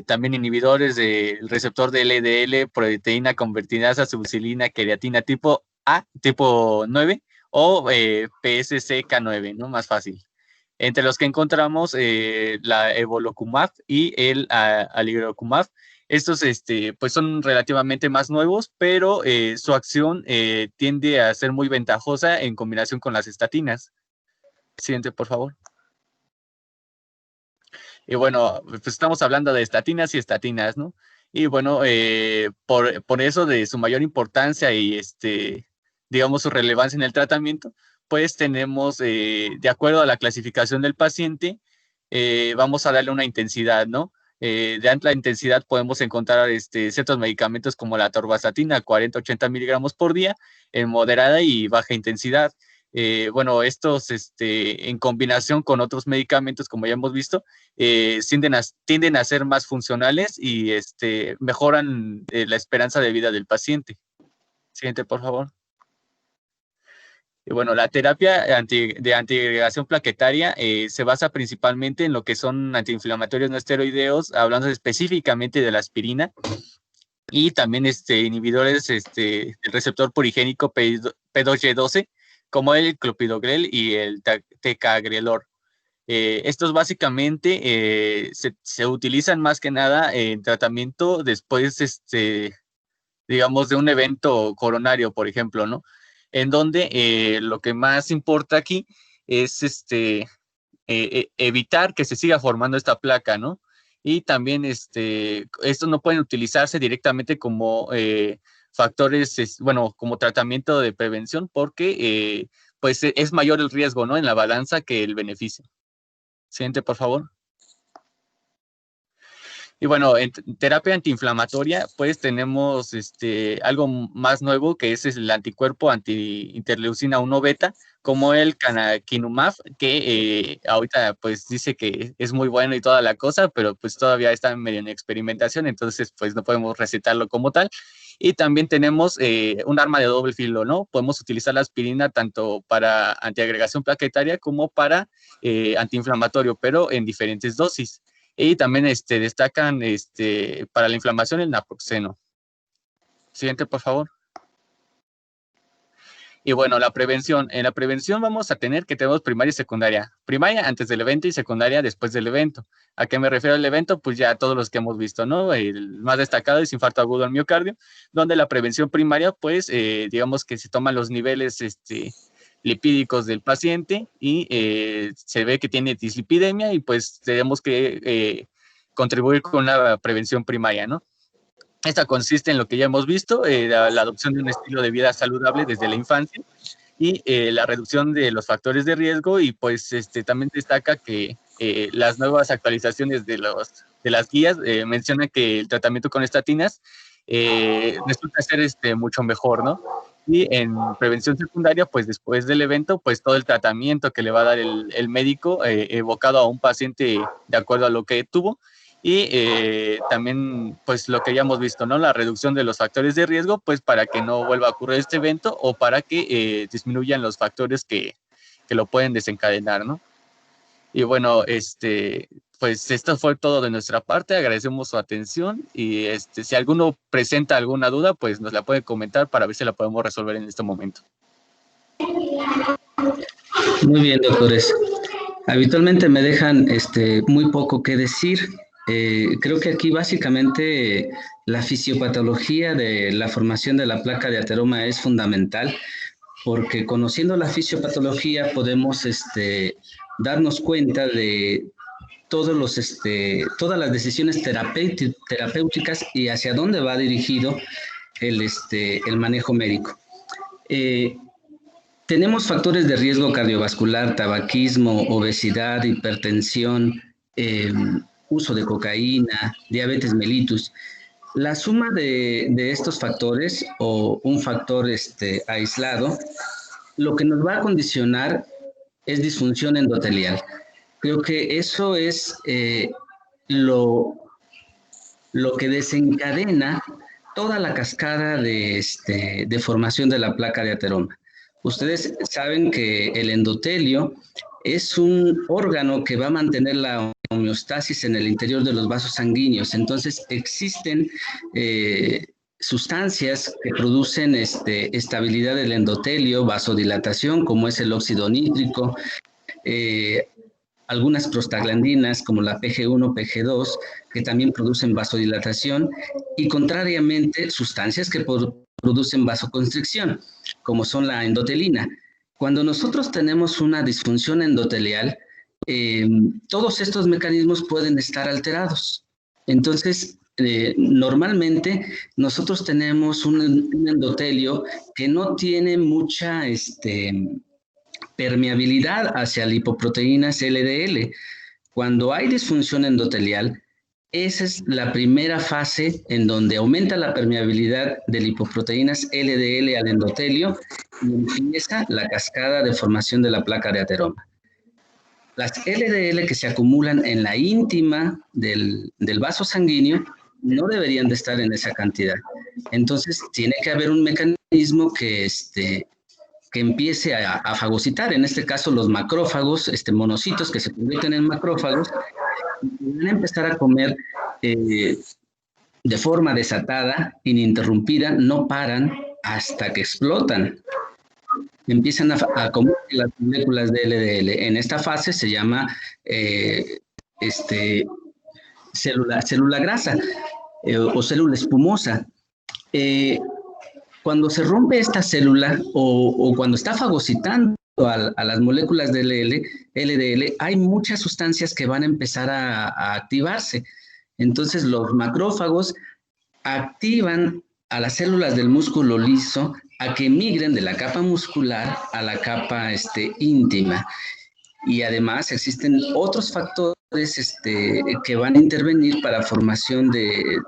Speaker 1: también inhibidores del receptor de LDL, proteína convertinasa, subsilina, creatina tipo A, tipo 9 o PSCK9, ¿no? Más fácil. Entre los que encontramos la evolocumab y el aligrocumab. Estos pues son relativamente más nuevos, pero su acción tiende a ser muy ventajosa en combinación con las estatinas. Siguiente, por favor. Y bueno, pues estamos hablando de estatinas y estatinas, ¿no? Y bueno, por eso de su mayor importancia y digamos, su relevancia en el tratamiento, pues tenemos, de acuerdo a la clasificación del paciente, vamos a darle una intensidad, ¿no? De alta intensidad podemos encontrar ciertos medicamentos como la atorvastatina, 40-80 miligramos por día, en moderada y baja intensidad. Bueno, estos en combinación con otros medicamentos, como ya hemos visto, tienden a ser más funcionales y mejoran la esperanza de vida del paciente. Siguiente, por favor. Y bueno, la terapia de antiagregación plaquetaria se basa principalmente en lo que son antiinflamatorios no esteroideos, hablando específicamente de la aspirina, y también inhibidores del receptor purigénico P2Y12, como el clopidogrel y el tecagrelor. Estos básicamente se utilizan más que nada en tratamiento después, digamos, de un evento coronario, por ejemplo, ¿no? En donde lo que más importa aquí es evitar que se siga formando esta placa, ¿no? Y también estos no pueden utilizarse directamente como factores, bueno, como tratamiento de prevención porque pues es mayor el riesgo, ¿no? En la balanza que el beneficio. Siguiente, por favor. Y bueno, en terapia antiinflamatoria, pues tenemos algo más nuevo que es el anticuerpo anti-interleucina 1 beta, como el canakinumab, que ahorita pues dice que es muy bueno y toda la cosa, pero pues todavía está medio en experimentación, entonces pues no podemos recetarlo como tal. Y también tenemos un arma de doble filo, ¿no? Podemos utilizar la aspirina tanto para antiagregación plaquetaria como para antiinflamatorio, pero en diferentes dosis. Y también destacan para la inflamación el naproxeno. Siguiente, por favor. Y bueno, la prevención. En la prevención vamos a tener que tenemos primaria y secundaria. Primaria antes del evento y secundaria después del evento. ¿A qué me refiero al evento? Pues ya todos los que hemos visto, ¿no? El más destacado es infarto agudo al miocardio, donde la prevención primaria, pues, digamos que se toman los niveles lipídicos del paciente y se ve que tiene dislipidemia y pues tenemos que contribuir con la prevención primaria, ¿no? Esta consiste en lo que ya hemos visto, la adopción de un estilo de vida saludable desde la infancia y la reducción de los factores de riesgo y pues también destaca que las nuevas actualizaciones de las guías mencionan que el tratamiento con estatinas resulta ser mucho mejor, ¿no? Y en prevención secundaria, pues después del evento, pues todo el tratamiento que le va a dar el médico evocado a un paciente de acuerdo a lo que tuvo y también pues lo que ya hemos visto, ¿no? La reducción de los factores de riesgo, pues para que no vuelva a ocurrir este evento o para que disminuyan los factores que lo pueden desencadenar, ¿no? Y bueno, pues esto fue todo de nuestra parte, agradecemos su atención y si alguno presenta alguna duda, pues nos la puede comentar para ver si la podemos resolver en este momento.
Speaker 3: Muy bien, doctores. Habitualmente me dejan muy poco que decir. Creo que aquí básicamente la fisiopatología de la formación de la placa de ateroma es fundamental, porque conociendo la fisiopatología podemos darnos cuenta de todas las decisiones terapéuticas y hacia dónde va dirigido el manejo médico. Tenemos factores de riesgo cardiovascular, tabaquismo, obesidad, hipertensión, uso de cocaína, diabetes mellitus. La suma de estos factores o un factor aislado, lo que nos va a condicionar es disfunción endotelial. Creo que eso es lo que desencadena toda la cascada de formación de la placa de ateroma. Ustedes saben que el endotelio es un órgano que va a mantener la homeostasis en el interior de los vasos sanguíneos. Entonces existen sustancias que producen estabilidad del endotelio, vasodilatación, como es el óxido nítrico, algunas prostaglandinas como la PG1, PG2, que también producen vasodilatación, y contrariamente sustancias que producen vasoconstricción, como son la endotelina. Cuando nosotros tenemos una disfunción endotelial, todos estos mecanismos pueden estar alterados. Entonces, normalmente nosotros tenemos un endotelio que no tiene mucha permeabilidad hacia lipoproteínas LDL. Cuando hay disfunción endotelial, esa es la primera fase en donde aumenta la permeabilidad de lipoproteínas LDL al endotelio y empieza la cascada de formación de la placa de ateroma. Las LDL que se acumulan en la íntima del vaso sanguíneo no deberían de estar en esa cantidad. Entonces, tiene que haber un mecanismo que empiece a fagocitar, en este caso los macrófagos, monocitos que se convierten en macrófagos, y van a empezar a comer de forma desatada, ininterrumpida, no paran hasta que explotan. Empiezan a comer las moléculas de LDL. En esta fase se llama célula grasa o célula espumosa. Cuando se rompe esta célula o cuando está fagocitando a las moléculas de LDL, hay muchas sustancias que van a empezar a activarse. Entonces, los macrófagos activan a las células del músculo liso a que migren de la capa muscular a la capa íntima. Y además existen otros factores que van a intervenir para formación de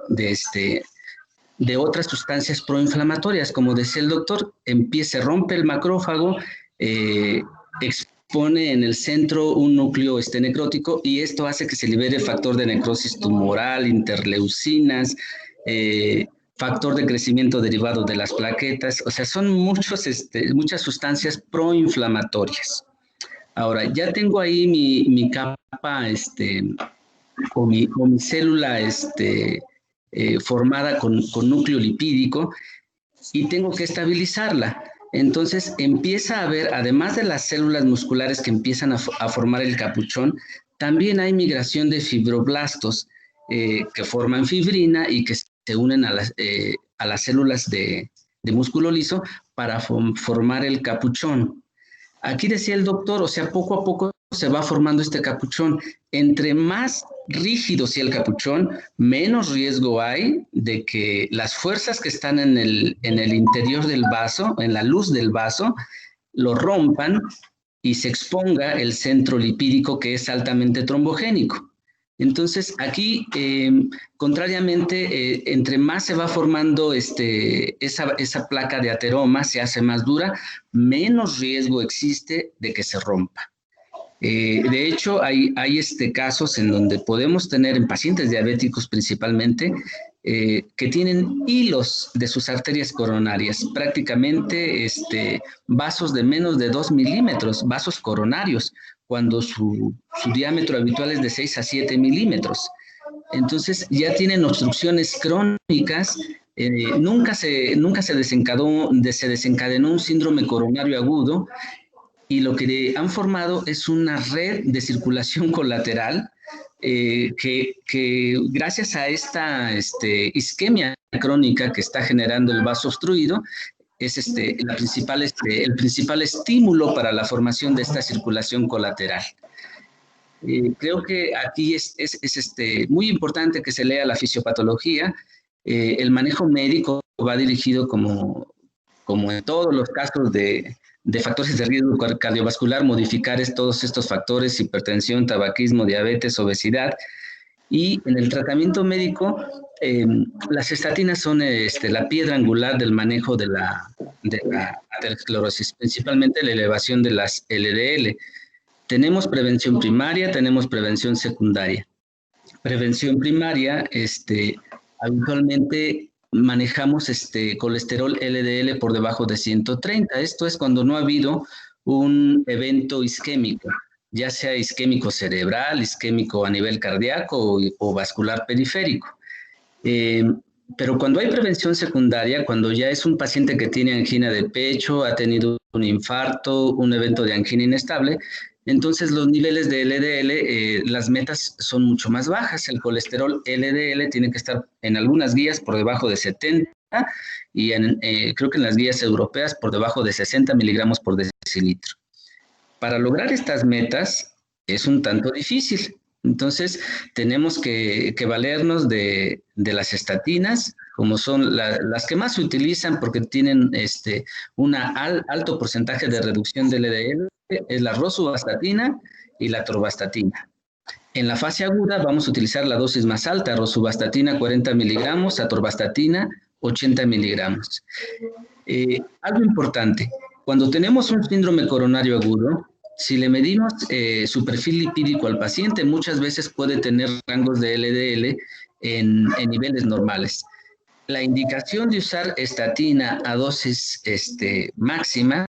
Speaker 3: otras sustancias proinflamatorias. Como decía el doctor, se rompe el macrófago, expone en el centro un núcleo necrótico y esto hace que se libere factor de necrosis tumoral, interleucinas, factor de crecimiento derivado de las plaquetas. O sea, son muchas sustancias proinflamatorias. Ahora, ya tengo ahí mi capa o mi célula formada con núcleo lipídico y tengo que estabilizarla. Entonces empieza a haber, además de las células musculares que empiezan a formar el capuchón, también hay migración de fibroblastos que forman fibrina y que se unen a las células de músculo liso para formar el capuchón. Aquí decía el doctor, o sea, poco a poco se va formando este capuchón. Entre más rígido sea el capuchón, menos riesgo hay de que las fuerzas que están en el interior del vaso, en la luz del vaso, lo rompan y se exponga el centro lipídico que es altamente trombogénico. Entonces, aquí, contrariamente, entre más se va formando esa placa de ateroma, se hace más dura, menos riesgo existe de que se rompa. De hecho, hay casos en donde podemos tener en pacientes diabéticos principalmente que tienen hilos de sus arterias coronarias, prácticamente vasos de menos de 2 milímetros, vasos coronarios, cuando su diámetro habitual es de 6 a 7 milímetros. Entonces ya tienen obstrucciones crónicas. Nunca se desencadenó un síndrome coronario agudo, y lo que han formado es una red de circulación colateral que gracias a esta isquemia crónica que está generando el vaso obstruido, es el principal estímulo para la formación de esta circulación colateral. Creo que aquí es muy importante que se lea la fisiopatología. El manejo médico va dirigido, como en todos los casos de factores de riesgo cardiovascular, modificar todos estos factores: hipertensión, tabaquismo, diabetes, obesidad. Y en el tratamiento médico, las estatinas son la piedra angular del manejo de la aterosclerosis, principalmente la elevación de las LDL. Tenemos prevención primaria, tenemos prevención secundaria. Prevención primaria, habitualmente manejamos colesterol LDL por debajo de 130. Esto es cuando no ha habido un evento isquémico, ya sea isquémico cerebral, isquémico a nivel cardíaco o vascular periférico. Pero cuando hay prevención secundaria, cuando ya es un paciente que tiene angina de pecho, ha tenido un infarto, un evento de angina inestable, entonces los niveles de LDL, las metas son mucho más bajas. El colesterol LDL tiene que estar en algunas guías por debajo de 70 y creo que en las guías europeas por debajo de 60 miligramos por decilitro. Para lograr estas metas es un tanto difícil. Entonces tenemos que valernos de las estatinas, como son las que más se utilizan porque tienen un alto porcentaje de reducción de LDL, es la rosuvastatina y la atorvastatina. En la fase aguda vamos a utilizar la dosis más alta: rosuvastatina 40 miligramos, atorvastatina 80 miligramos. Algo importante, cuando tenemos un síndrome coronario agudo, si le medimos su perfil lipídico al paciente, muchas veces puede tener rangos de LDL en niveles normales. La indicación de usar estatina a dosis máxima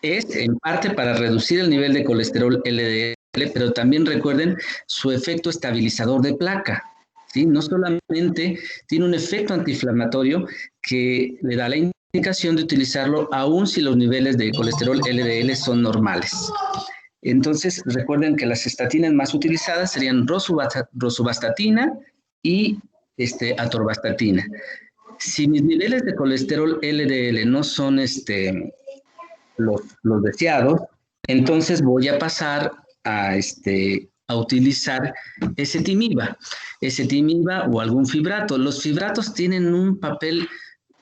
Speaker 3: es en parte para reducir el nivel de colesterol LDL, pero también recuerden su efecto estabilizador de placa, ¿sí? No solamente tiene un efecto antiinflamatorio que le da la indicación de utilizarlo aún si los niveles de colesterol LDL son normales. Entonces, recuerden que las estatinas más utilizadas serían rosuvastatina y atorvastatina. Si mis niveles de colesterol LDL no son los deseados, entonces voy a pasar a utilizar ezetimiba o algún fibrato. Los fibratos tienen un papel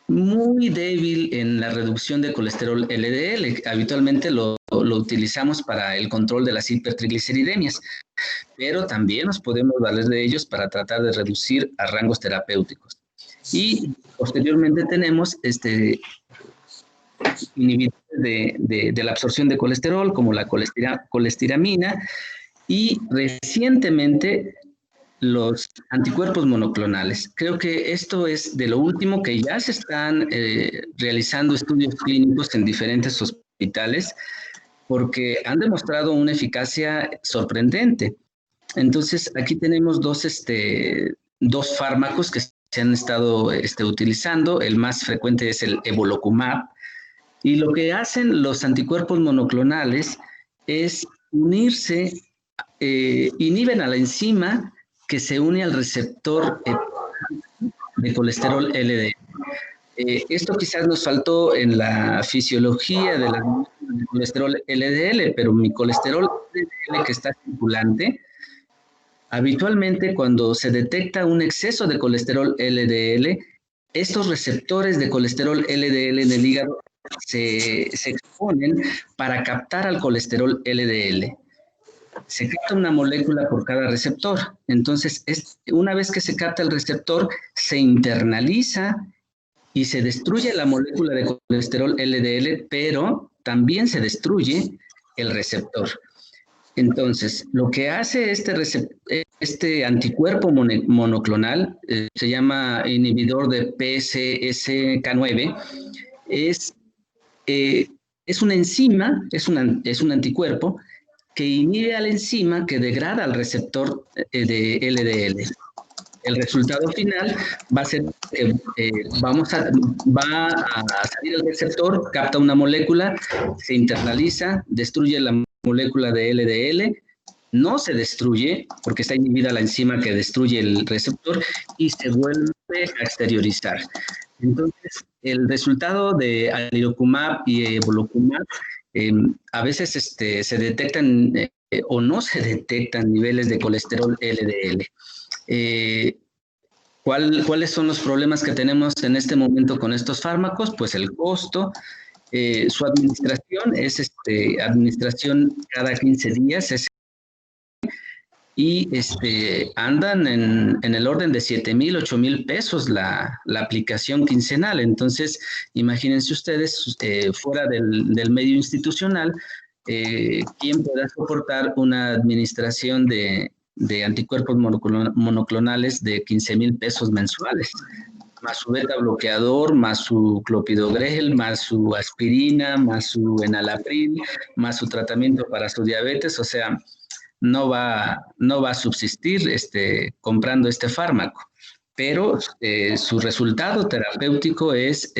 Speaker 3: muy débil en la reducción de colesterol LDL. Habitualmente lo utilizamos para el control de las hipertrigliceridemias, pero también nos podemos valer de ellos para tratar de reducir a rangos terapéuticos. Y posteriormente tenemos inhibidores de la absorción de colesterol, como la colestiramina, y recientemente los anticuerpos monoclonales. Creo que esto es de lo último que ya se están realizando estudios clínicos en diferentes hospitales porque han demostrado una eficacia sorprendente. Entonces, aquí tenemos dos fármacos que se han estado utilizando. El más frecuente es el evolocumab. Y lo que hacen los anticuerpos monoclonales es unirse, inhiben a la enzima que se une al receptor de colesterol LDL. Esto quizás nos faltó en la fisiología del colesterol LDL, pero mi colesterol LDL que está circulante, habitualmente cuando se detecta un exceso de colesterol LDL, estos receptores de colesterol LDL en el hígado se exponen para captar al colesterol LDL. Se capta una molécula por cada receptor. Entonces, una vez que se capta el receptor, se internaliza y se destruye la molécula de colesterol LDL, pero también se destruye el receptor. Entonces, lo que hace este anticuerpo monoclonal, se llama inhibidor de PCSK9, es una enzima, es un anticuerpo que inhibe a la enzima que degrada al receptor de LDL. El resultado final va a ser que va a salir el receptor, capta una molécula, se internaliza, destruye la molécula de LDL no se destruye, porque está inhibida la enzima que destruye el receptor, y se vuelve a exteriorizar. Entonces, el resultado de alirocumab y evolocumab, a veces se detectan o no se detectan niveles de colesterol LDL. ¿Cuáles son los problemas que tenemos en este momento con estos fármacos? Pues el costo. Su administración es administración cada 15 días, y andan en el orden de 7,000, 8,000 pesos la aplicación quincenal. Entonces, imagínense ustedes, fuera del medio institucional, ¿quién podrá soportar una administración de anticuerpos monoclonales de 15,000 pesos mensuales? Más su beta bloqueador, más su clopidogrel, más su aspirina, más su enalapril, más su tratamiento para su diabetes. O sea, no va a subsistir comprando este fármaco, pero su resultado terapéutico es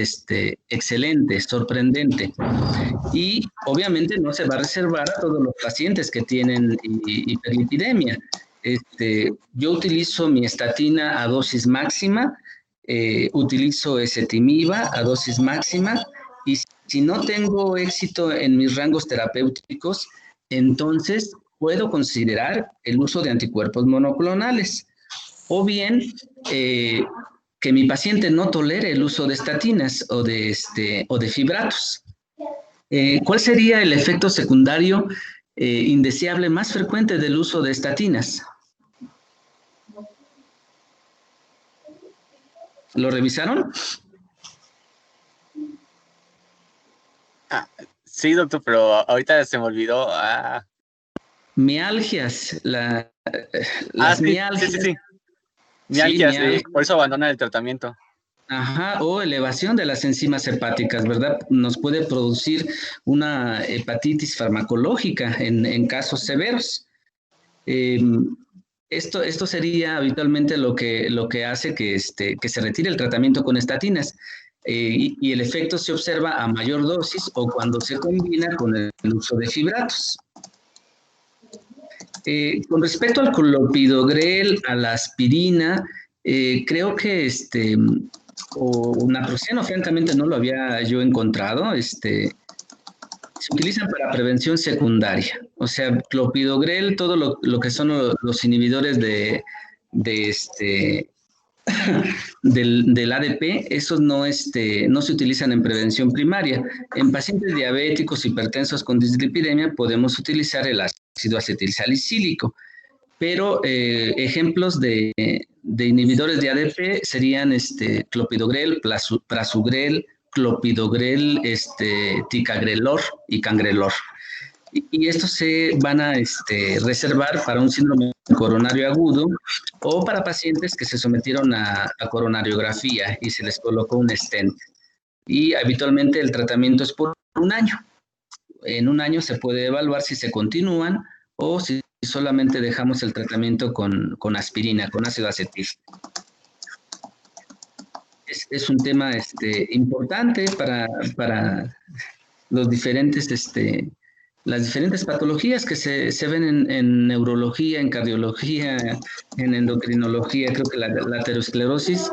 Speaker 3: excelente, sorprendente. Y obviamente no se va a reservar a todos los pacientes que tienen hiperlipidemia. Yo utilizo mi estatina a dosis máxima, utilizo ezetimiba a dosis máxima, y si no tengo éxito en mis rangos terapéuticos, entonces puedo considerar el uso de anticuerpos monoclonales, o bien que mi paciente no tolere el uso de estatinas o de fibratos. ¿Cuál sería el efecto secundario indeseable más frecuente del uso de estatinas? ¿Lo revisaron?
Speaker 1: Sí, doctor, pero ahorita se me olvidó.
Speaker 3: Mialgias, las
Speaker 1: sí,
Speaker 3: mialgias.
Speaker 1: sí. Mialgias, por eso abandonan el tratamiento.
Speaker 3: Ajá, o elevación de las enzimas hepáticas, ¿verdad? Nos puede producir una hepatitis farmacológica en casos severos. Esto sería habitualmente lo que hace que se retire el tratamiento con estatinas, y el efecto se observa a mayor dosis o cuando se combina con el uso de fibratos. Con respecto al clopidogrel, a la aspirina, creo que o naproxeno, francamente no lo había yo encontrado, se utilizan para prevención secundaria. O sea, clopidogrel, todo lo que son los inhibidores del ADP, esos no se utilizan en prevención primaria. En pacientes diabéticos, hipertensos con dislipidemia, podemos utilizar el ácido acetilsalicílico. Pero ejemplos de inhibidores de ADP serían clopidogrel, prasugrel, clopidogrel, ticagrelor y cangrelor. Y estos se van a reservar para un síndrome coronario agudo o para pacientes que se sometieron a coronariografía y se les colocó un stent. Y habitualmente el tratamiento es por un año. En un año se puede evaluar si se continúan o si solamente dejamos el tratamiento con aspirina, con ácido acetil. Es un tema importante para los diferentes, las diferentes patologías que se ven en neurología, en cardiología, en endocrinología. Creo que la aterosclerosis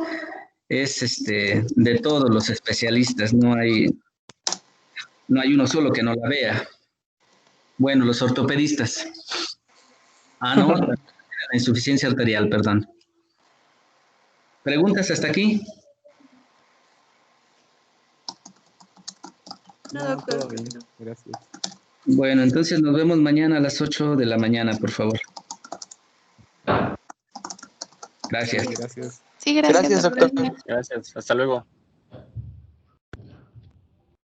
Speaker 3: es de todos los especialistas, no hay uno solo que no la vea. Bueno, los ortopedistas. No, la insuficiencia arterial, perdón. ¿Preguntas hasta aquí?
Speaker 5: No, doctor. Bien. Gracias.
Speaker 3: Bueno, entonces nos vemos mañana a las 8 de la mañana, por favor. Gracias.
Speaker 5: Sí, gracias.
Speaker 4: Sí, gracias,
Speaker 2: Gracias, doctor.
Speaker 1: Gracias, hasta luego.